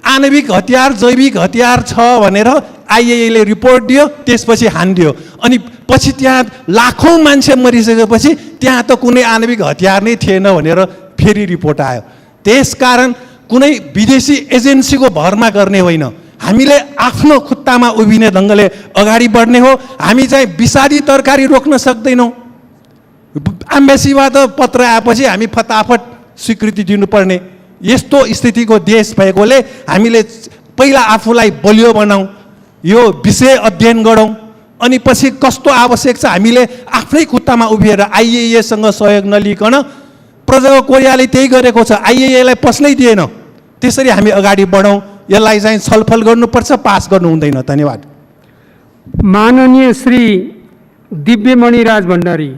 आणविक हतियार, जैविक हतियार छ भनेर IAEA ले रिपोर्ट दियो, त्यसपछि हानिदियो। अनि पछि त्यहाँ लाखौँ मान्छे मरिसकेपछि त्यहाँ त कुनै आणविक हतियार नै थिएन भनेर फेरि रिपोर्ट आयो। त्यसकारण कुनै विदेशी एजेन्सीको भरमा गर्ने होइन, हामीले आफ्नो खुट्टामा उभिने ढङ्गले अगाडि बढ्ने हो। हामी चाहिँ विषादी तरकारी रोक्न सक्दैनौँ। एम्बेसीबाट पत्र आएपछि हामी फटाफट स्वीकृति दिनुपर्ने यस्तो स्थितिको देश भएकोले हामीले पहिला आफूलाई बलियो बनाऊँ, यो विषय अध्ययन गरौँ, अनि पछि कस्तो आवश्यक छ हामीले आफ्नै खुट्टामा उभिएर आइएएसँग सहयोग नलिकन, प्रजाको कोरियाले त्यही गरेको छ, आइएएलाई पस्नै दिएन। त्यसरी हामी अगाडि बढौँ, यसलाई चाहिँ छलफल गर्नुपर्छ, पास गर्नु हुँदैन। धन्यवाद। माननीय श्री दिव्यमणि राज भण्डारी।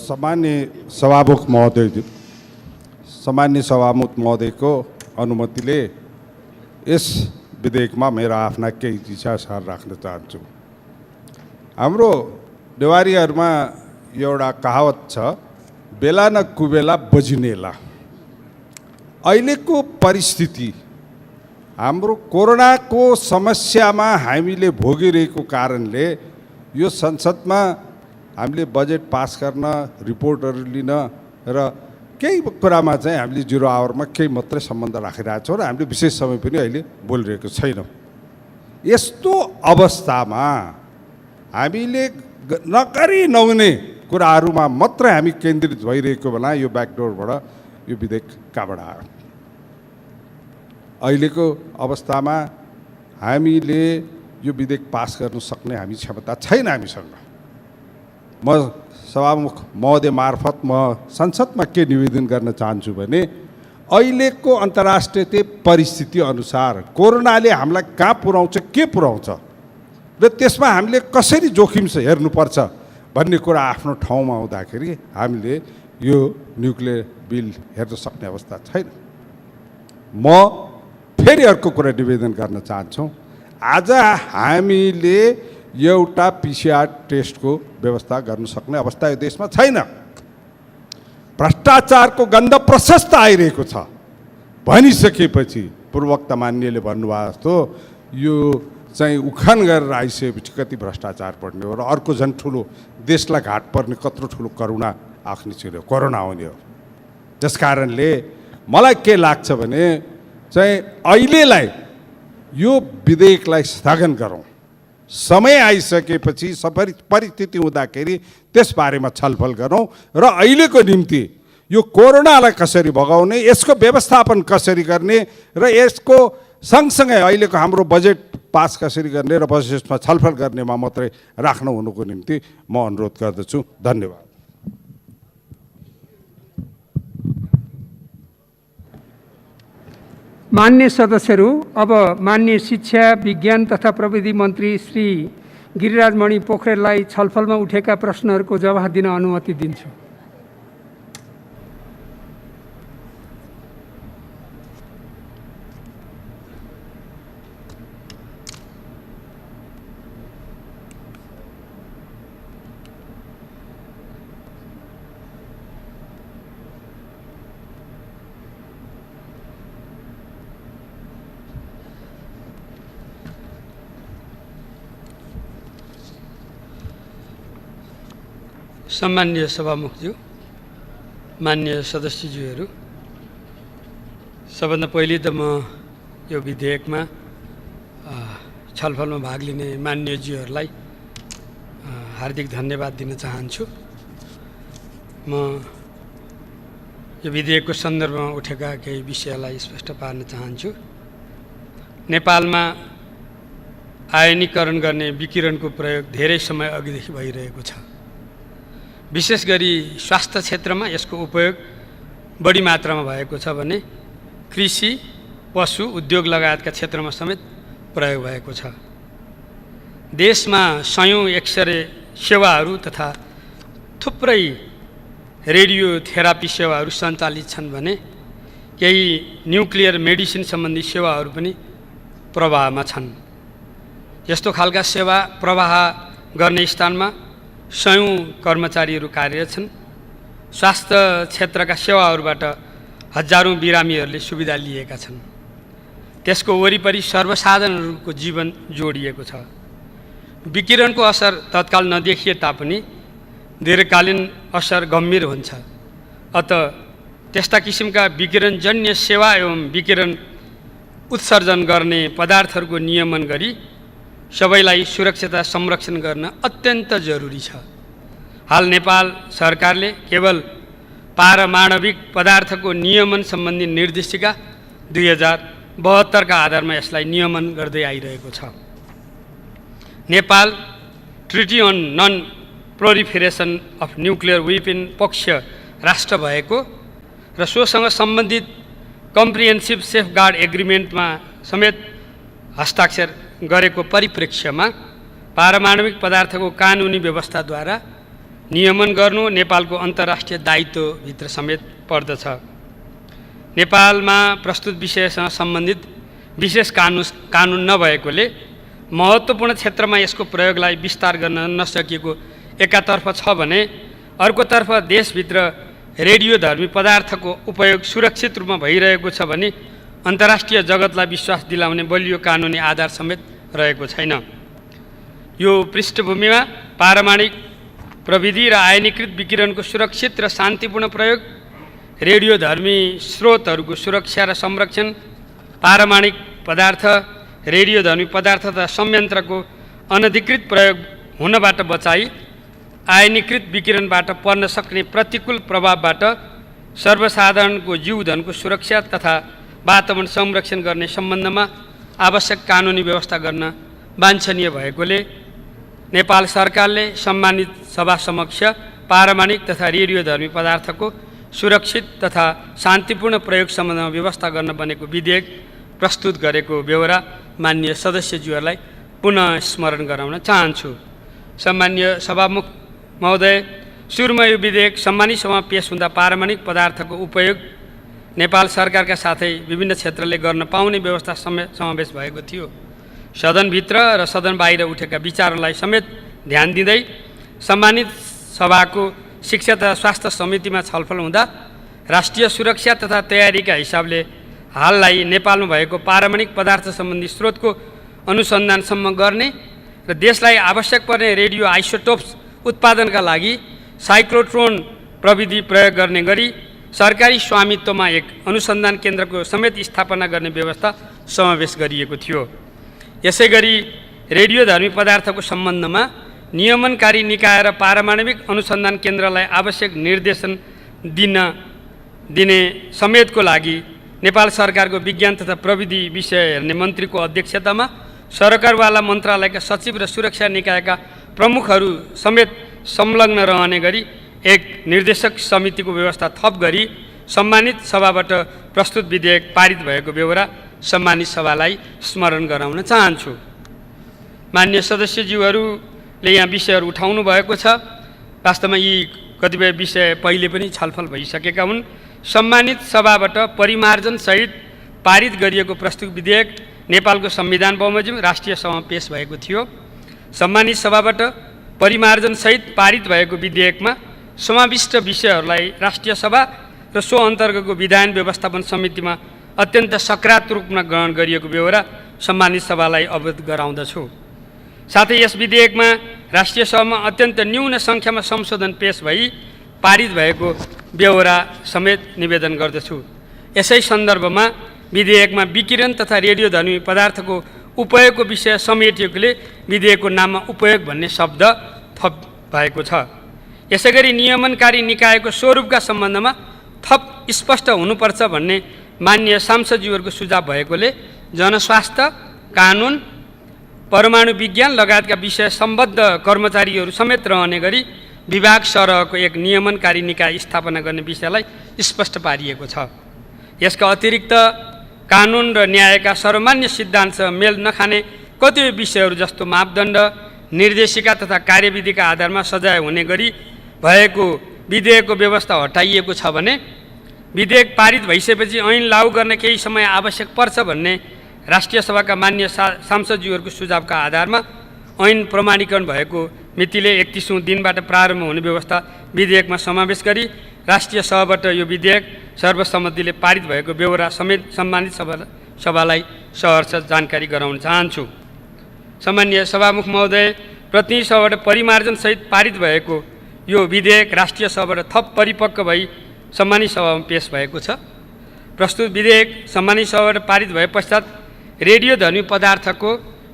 सामान्य सभामुख महोदयको अनुमतिले यस विधेयकमा मेरा आफ्ना केही विचार राख्न चाहन्छु। हाम्रो नेवारीहरूमा एउटा कहावत छ, बेला न कुबेला बजिनेला। अहिलेको परिस्थिति हाम्रो कोरोनाको समस्यामा हामीले भोगिरहेको कारणले यो संसदमा हामीले बजेट पास गर्न, रिपोर्टहरू लिन र केही कुरामा चाहिँ हामीले 0 आवरमा केही मात्रै सम्बन्ध राखिरहेको छौँ र हामीले विशेष समय पनि अहिले बोलिरहेको छैनौँ। यस्तो अवस्थामा हामीले नगरी नहुने कुराहरूमा मात्रै हामी केन्द्रित भइरहेको बेला यो ब्याकडोरबाट यो विधेयक कहाँबाट आयो? अहिलेको अवस्थामा हामीले यो विधेयक पास गर्न सक्ने हामी क्षमता छैन हामीसँग। म सभामुख महोदय मार्फत म संसदमा के निवेदन गर्न चाहन्छु भने अहिलेको अन्तर्राष्ट्रिय परिस्थिति अनुसार कोरोनाले हामीलाई कहाँ पुर्याउँछ, के पुर्याउँछ र त्यसमा हामीले कसरी जोखिम हेर्नुपर्छ भन्ने कुरा आफ्नो ठाउँमा हुँदाखेरि हामीले यो न्युक्लियर बिल हेर्न सक्ने अवस्था छैन। म फेरि अर्को कुरा निवेदन गर्न चाहन्छु, आज हामीले एउटा पिसिआर टेस्टको व्यवस्था गर्न सक्ने अवस्था यो देशमा छैन। भ्रष्टाचारको गन्ध प्रशस्त आइरहेको छ भनिसकेपछि पूर्ववक्ता मान्यले भन्नुभयो जस्तो यो चाहिँ उखान गरेर आइसकेपछि कति भ्रष्टाचार बढ्ने हो र अर्को झन् ठुलो देशलाई घाट पर्ने कत्रो ठुलो करुणा आख्ने छिर्यो कोरोना आउने हो। त्यस कारणले मलाई के लाग्छ भने चाहिँ अहिलेलाई यो विधेयकलाई स्थगन गरौँ, समय आइसकेपछि परिस्थिति हुँदाखेरि त्यसबारेमा छलफल गरौँ र अहिलेको निम्ति यो कोरोनालाई कसरी भगाउने, यसको व्यवस्थापन कसरी गर्ने र यसको सँगसँगै अहिलेको हाम्रो बजेट पास कसरी गर्ने र बजेटमा छलफल गर्नेमा मात्रै राख्नु हुनुको निम्ति म अनुरोध गर्दछु। धन्यवाद। मान्य सदस्यहरू, अब मान्य शिक्षा, विज्ञान तथा प्रविधि मन्त्री श्री गिरिराजमणि पोखरेललाई छलफलमा उठेका प्रश्नहरूको जवाफ दिन अनुमति दिन्छु। सम्मान्य सभामुखज्यू, मान्य सदस्यज्यूहरू, सबभन्दा पहिले त म यो विधेयकमा छलफलमा भाग लिने मान्यज्यूहरूलाई हार्दिक धन्यवाद दिन चाहन्छु। म यो विधेयकको सन्दर्भमा उठेका केही विषयलाई स्पष्ट पार्न चाहन्छु। नेपालमा आयनीकरण गर्ने विकिरणको प्रयोग धेरै समय अघिदेखि भइरहेको छ। विशेष गरी स्वास्थ्य क्षेत्रमा यसको उपयोग बढी मात्रामा भएको छ भने कृषि, पशु, उद्योग लगायतका क्षेत्रमा समेत प्रयोग भएको छ। देशमा सयौं एक्सरे सेवाहरू तथा थुप्रै रेडियोथेरापी सेवाहरू सञ्चालित छन् भने केही न्युक्लियर मेडिसिन सम्बन्धी सेवाहरू पनि प्रवाहमा छन्। यस्तो खालका सेवा प्रवाह गर्ने स्थानमा सयौं कर्मचारीहरू कार्यरत छन्। स्वास्थ्य क्षेत्रका सेवाहरूबाट हजारौं बिरामीहरूले सुविधा लिएका छन्। त्यसको वरिपरि सर्वसाधारणहरूको जीवन जोडिएको छ। विकिरणको असर तत्काल नदेखिए तापनि दीर्घकालीन असर गम्भीर हुन्छ। अत त्यस्ता किसिमका विकिरणजन्य सेवा एवं विकिरण उत्सर्जन गर्ने पदार्थहरूको नियमन गरी सबैलाई सुरक्षा संरक्षण गर्न अत्यन्त जरुरी छ। हाल नेपाल सरकारले केवल पारमाणविक पदार्थको नियमन सम्बन्धी निर्देशिका 2072 का आधारमा यसलाई नियमन गर्दै आइरहेको छ। Nepal treaty on non proliferation of nuclear weapon पक्ष राष्ट्र भएको र सोसँग सम्बन्धित कम्प्रिहेन्सिभ सेफगार्ड एग्रिमेन्टमा समेत हस्ताक्षर गरेको परिप्रेक्ष्यमा पारमाणविक पदार्थको कानुनी व्यवस्थाद्वारा नियमन गर्नु नेपालको अन्तर्राष्ट्रिय दायित्वभित्र समेत पर्दछ। नेपालमा प्रस्तुत विषयसँग सम्बन्धित विशेष कानुन नभएकोले महत्त्वपूर्ण क्षेत्रमा यसको प्रयोगलाई विस्तार गर्न नसकिएको एकातर्फ छ भने अर्कोतर्फ देशभित्र रेडियोधर्मी पदार्थको उपयोग सुरक्षित रूपमा भइरहेको छ भने अन्तर्राष्ट्रिय जगतलाई विश्वास दिलाउने बलियो कानुनी आधार समेत रहेको छैन। यो पृष्ठभूमिमा पारमाणविक प्रविधि र आयनीकृत विकिरणको सुरक्षित र शान्तिपूर्ण प्रयोग, रेडियोधर्मी स्रोतहरूको सुरक्षा र संरक्षण, पारमाणविक पदार्थ, रेडियोधर्मी पदार्थ तथा संयन्त्रको अनधिकृत प्रयोग हुनबाट बचाई आयनीकृत विकिरणबाट पर्न सक्ने प्रतिकूल प्रभावबाट सर्वसाधारणको जीवधनको सुरक्षा तथा वातावरण संरक्षण गर्ने सम्बन्धमा आवश्यक कानुनी व्यवस्था गर्न वाञ्छनीय भएकोले नेपाल सरकारले सम्मानित सभा समक्ष पारमाणविक तथा रेडियोधर्मी पदार्थको सुरक्षित तथा शान्तिपूर्ण प्रयोग सम्बन्धमा व्यवस्था गर्न बनेको विधेयक प्रस्तुत गरेको बेहोरा माननीय सदस्यज्यूहरूलाई पुनः स्मरण गराउन चाहन्छु। सम्मान्य सभामुख महोदय, सुरुमा यो विधेयक सम्मानित सभामा पेश हुँदा पारमाणविक पदार्थको उपयोग नेपाल सरकारका साथै विभिन्न क्षेत्रले गर्न पाउने व्यवस्था समावेश भएको थियो। सदनभित्र र सदन बाहिर उठेका विचारहरूलाई समेत ध्यान दिँदै सम्मानित सभाको शिक्षा तथा स्वास्थ्य समितिमा छलफल हुँदा राष्ट्रिय सुरक्षा तथा तयारीका हिसाबले हाललाई नेपालमा भएको पारमाणविक पदार्थ सम्बन्धी स्रोतको अनुसन्धानसम्म गर्ने र देशलाई आवश्यक पर्ने रेडियो आइसोटोप्स उत्पादनका लागि साइक्लोट्रोन प्रविधि प्रयोग गर्ने गरी सरकारी स्वामित्वमा एक अनुसन्धान केन्द्रको समेत स्थापना गर्ने व्यवस्था समावेश गरिएको थियो। यसै गरी रेडियोधर्मी पदार्थको सम्बन्धमा नियमनकारी निकाय र पारमाणविक अनुसन्धान केन्द्रलाई आवश्यक निर्देशन दिने समेतको लागि नेपाल सरकारको विज्ञान तथा प्रविधि विषय हेर्ने मन्त्रीको अध्यक्षतामा सरकारवाला मन्त्रालयका सचिव र सुरक्षा निकायका प्रमुखहरू समेत संलग्न रहने गरी एक निर्देशक समितिको व्यवस्था थप गरी सम्मानित सभाबाट प्रस्तुत विधेयक पारित भएको बेहोरा सम्मानित सभालाई स्मरण गराउन चाहन्छु। मान्य सदस्यज्यूहरूले यहाँ विषयहरू उठाउनु भएको छ। वास्तवमा यी कतिपय विषय पहिले पनि छलफल भइसकेका हुन्। सम्मानित सभाबाट परिमार्जनसहित पारित गरिएको प्रस्तुत विधेयक नेपालको संविधान बमोजिम राष्ट्रिय सभामा पेश भएको थियो। सम्मानित सभाबाट परिमार्जनसहित पारित भएको विधेयकमा समाविष्ट विषयहरूलाई राष्ट्रिय सभा र सो अन्तर्गतको विधान व्यवस्थापन समितिमा अत्यन्त सकारात्मक रूपमा ग्रहण गरिएको बेहोरा सम्मानित सभालाई अवगत गराउँदछु। साथै यस विधेयकमा राष्ट्रिय सभामा अत्यन्त न्यून सङ्ख्यामा संशोधन पेश भई पारित भएको बेहोरा समेत निवेदन गर्दछु। यसै सन्दर्भमा विधेयकमा विकिरण तथा रेडियोधर्मी पदार्थको उपयोगको विषय समेटिएकोले विधेयकको नाममा उपयोग भन्ने शब्द थप भएको छ। यसैगरी नियमनकारी निकायको स्वरूपका सम्बन्धमा थप स्पष्ट हुनुपर्छ भन्ने मान्य सांसदज्यूहरूको सुझाव भएकोले जनस्वास्थ्य, कानुन, परमाणु विज्ञान लगायतका विषय सम्बद्ध कर्मचारीहरू समेत रहने गरी विभाग सरहको एक नियमनकारी निकाय स्थापना गर्ने विषयलाई स्पष्ट पारिएको छ। यसका अतिरिक्त कानुन र न्यायका सर्वमान्य सिद्धान्तसँग मेल नखाने कतिपय विषयहरू जस्तो मापदण्ड, निर्देशिका तथा कार्यविधिका आधारमा सजाय हुने गरी भएको विधेयकको व्यवस्था हटाइएको छ भने विधेयक पारित भइसकेपछि ऐन लागू गर्न केही समय आवश्यक पर्छ भन्ने राष्ट्रिय सभाका मान्य सांसदज्यूहरूको सुझावका आधारमा ऐन प्रमाणीकरण भएको मितिले 31औं दिनबाट प्रारम्भ हुने व्यवस्था विधेयकमा समावेश गरी राष्ट्रिय सभाबाट यो विधेयक सर्वसम्मतिले पारित भएको बेहोरा समेत सम्मानित सभालाई सहर्ष जानकारी गराउन चाहन्छु। सम्मान्य सभामुख महोदय, प्रतिनिधि सभाबाट परिमार्जनसहित पारित भएको यो विधेयक राष्ट्रिय सभाबाट थप परिपक्व भई सम्मानित सभामा पेश भएको छ। प्रस्तुत विधेयक सम्मानित सभाबाट पारित भए पश्चात रेडियोधर्मी पदार्थको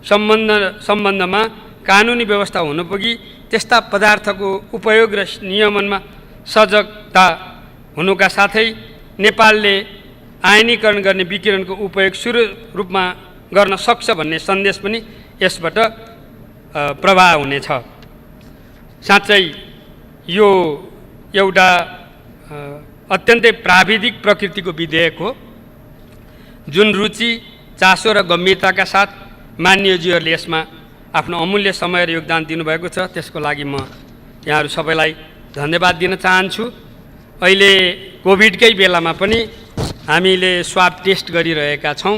सम्बन्धमा कानुनी व्यवस्था हुनुपुगी त्यस्ता पदार्थको उपयोग र नियमनमा सजगता हुनुका साथै नेपालले आयनीकरण गर्ने विकिरणको उपयोग सुरु रूपमा गर्न सक्छ भन्ने सन्देश पनि यसबाट प्रवाह हुनेछ। साँच्चै यो एउटा अत्यन्तै प्राविधिक प्रकृतिको विधेयक हो, जुन रुचि, चासो र गम्भीरताका साथ मान्यज्यूहरूले यसमा आफ्नो अमूल्य समय र योगदान दिनुभएको छ। त्यसको लागि म यहाँहरू सबैलाई धन्यवाद दिन चाहन्छु। अहिले कोभिडकै बेलामा पनि हामीले स्वाब टेस्ट गरिरहेका छौँ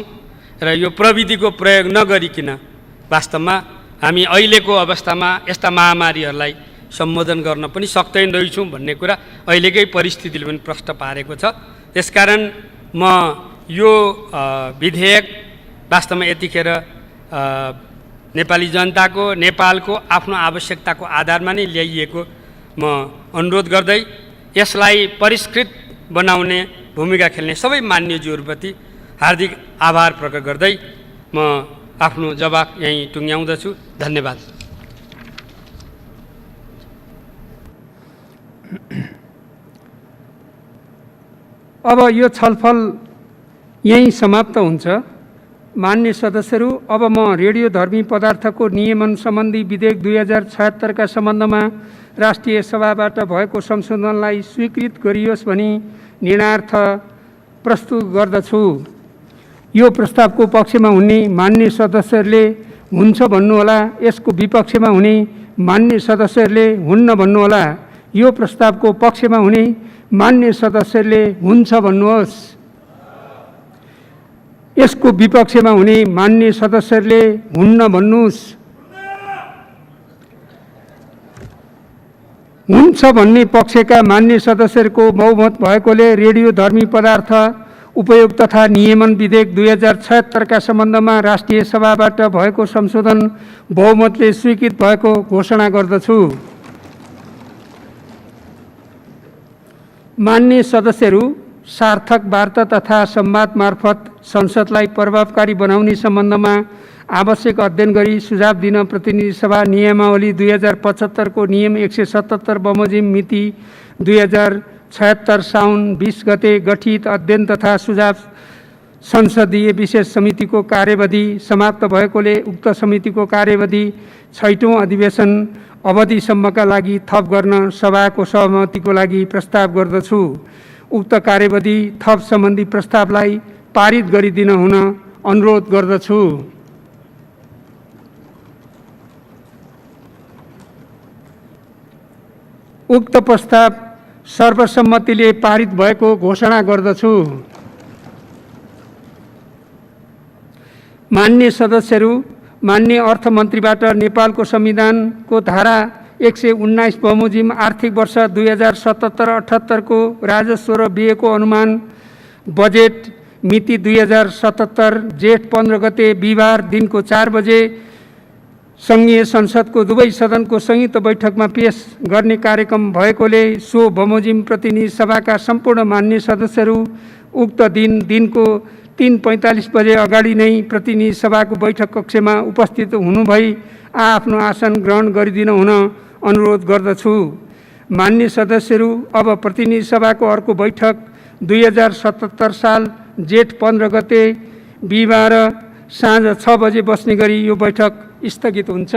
र यो प्रविधिको प्रयोग नगरिकन वास्तवमा हामी अहिलेको अवस्थामा यस्ता महामारीहरूलाई सम्बोधन गर्न पनि सक्दैन रहेछौँ भन्ने कुरा अहिलेकै परिस्थितिले पनि प्रश्न पारेको छ। त्यसकारण म यो विधेयक वास्तवमा यतिखेर नेपाली जनताको, नेपालको आफ्नो आवश्यकताको आधारमा नै ल्याइएको म अनुरोध गर्दै यसलाई परिष्कृत बनाउने भूमिका खेल्ने सबै मान्यज्यूहरूप्रति हार्दिक आभार प्रकट गर्दै म आफ्नो जवाफ यहीँ टुङ्ग्याउँदछु। धन्यवाद। अब यो छलफल यहीँ समाप्त हुन्छ। मान्य सदस्यहरू, अब म रेडियोधर्मी पदार्थको नियमन सम्बन्धी विधेयक 2076 का सम्बन्धमा राष्ट्रिय सभाबाट भएको संशोधनलाई स्वीकृत गरियोस् भनी निर्णयार्थ प्रस्तुत गर्दछु। यो प्रस्तावको पक्षमा हुने मान्य सदस्यहरूले हुन्छ भन्नुहोला, यसको विपक्षमा हुने मान्य सदस्यहरूले हुन्न भन्नुहोला। यो प्रस्तावको पक्षमा हुने मान्य सदस्यहरूले हुन्छ भन्नुहोस्। यसको विपक्षमा हुने मान्य सदस्यहरूले हुन्न भन्नुहोस्। हुन्छ भन्ने पक्षका मान्य सदस्यहरूको बहुमत भएकोले रेडियोधर्मी पदार्थ उपयोग तथा नियमन विधेयक 2076 का सम्बन्धमा राष्ट्रिय सभाबाट भएको संशोधन बहुमतले स्वीकृत भएको घोषणा गर्दछु। मान्य सदस्यहरू, सार्थक वार्ता तथा संवाद मार्फत संसदलाई प्रभावकारी बनाउने सम्बन्धमा आवश्यक अध्ययन गरी सुझाव दिन प्रतिनिधि सभा नियमावली 2075 को नियम 177 बमोजिम मिति 2076 साउन 20 गते गठित अध्ययन तथा सुझाव संसदीय विशेष समितिको कार्यवधि समाप्त भएकोले उक्त समितिको कार्यवधि 6औं अधिवेशन अवधिसम्मका लागि थप गर्न सभाको सहमतिको लागि प्रस्ताव गर्दछु। उक्त कार्यवधि थप सम्बन्धी प्रस्तावलाई पारित गरिदिन हुन अनुरोध गर्दछु। उक्त प्रस्ताव सर्वसम्मतिले पारित भएको घोषणा गर्दछु। मान्य सदस्यहरू, मान्य अर्थमन्त्रीबाट नेपालको संविधानको धारा 119 बमोजिम आर्थिक वर्ष 2077-78 को राजस्व र व्ययको अनुमान बजेट मिति 2077 जेठ 15 गते बिहिबार दिनको 4 बजे संघीय संसदको दुवै सदनको संयुक्त बैठकमा पेश गर्ने कार्यक्रम भएकोले सो बमोजिम प्रतिनिधि सभाका सम्पूर्ण मान्य सदस्यहरू उक्त दिनको 3:45 बजे अगाडि नै प्रतिनिधि सभाको बैठक कक्षमा उपस्थित हुनुभई आफ्नो आसन ग्रहण गरिदिन हुन अनुरोध गर्दछु। मान्य सदस्यहरू, अब प्रतिनिधि सभाको अर्को बैठक 2077 साल जेठ 15 गते बिहिबार साँझ 6 बजे बस्ने गरी यो बैठक स्थगित हुन्छ।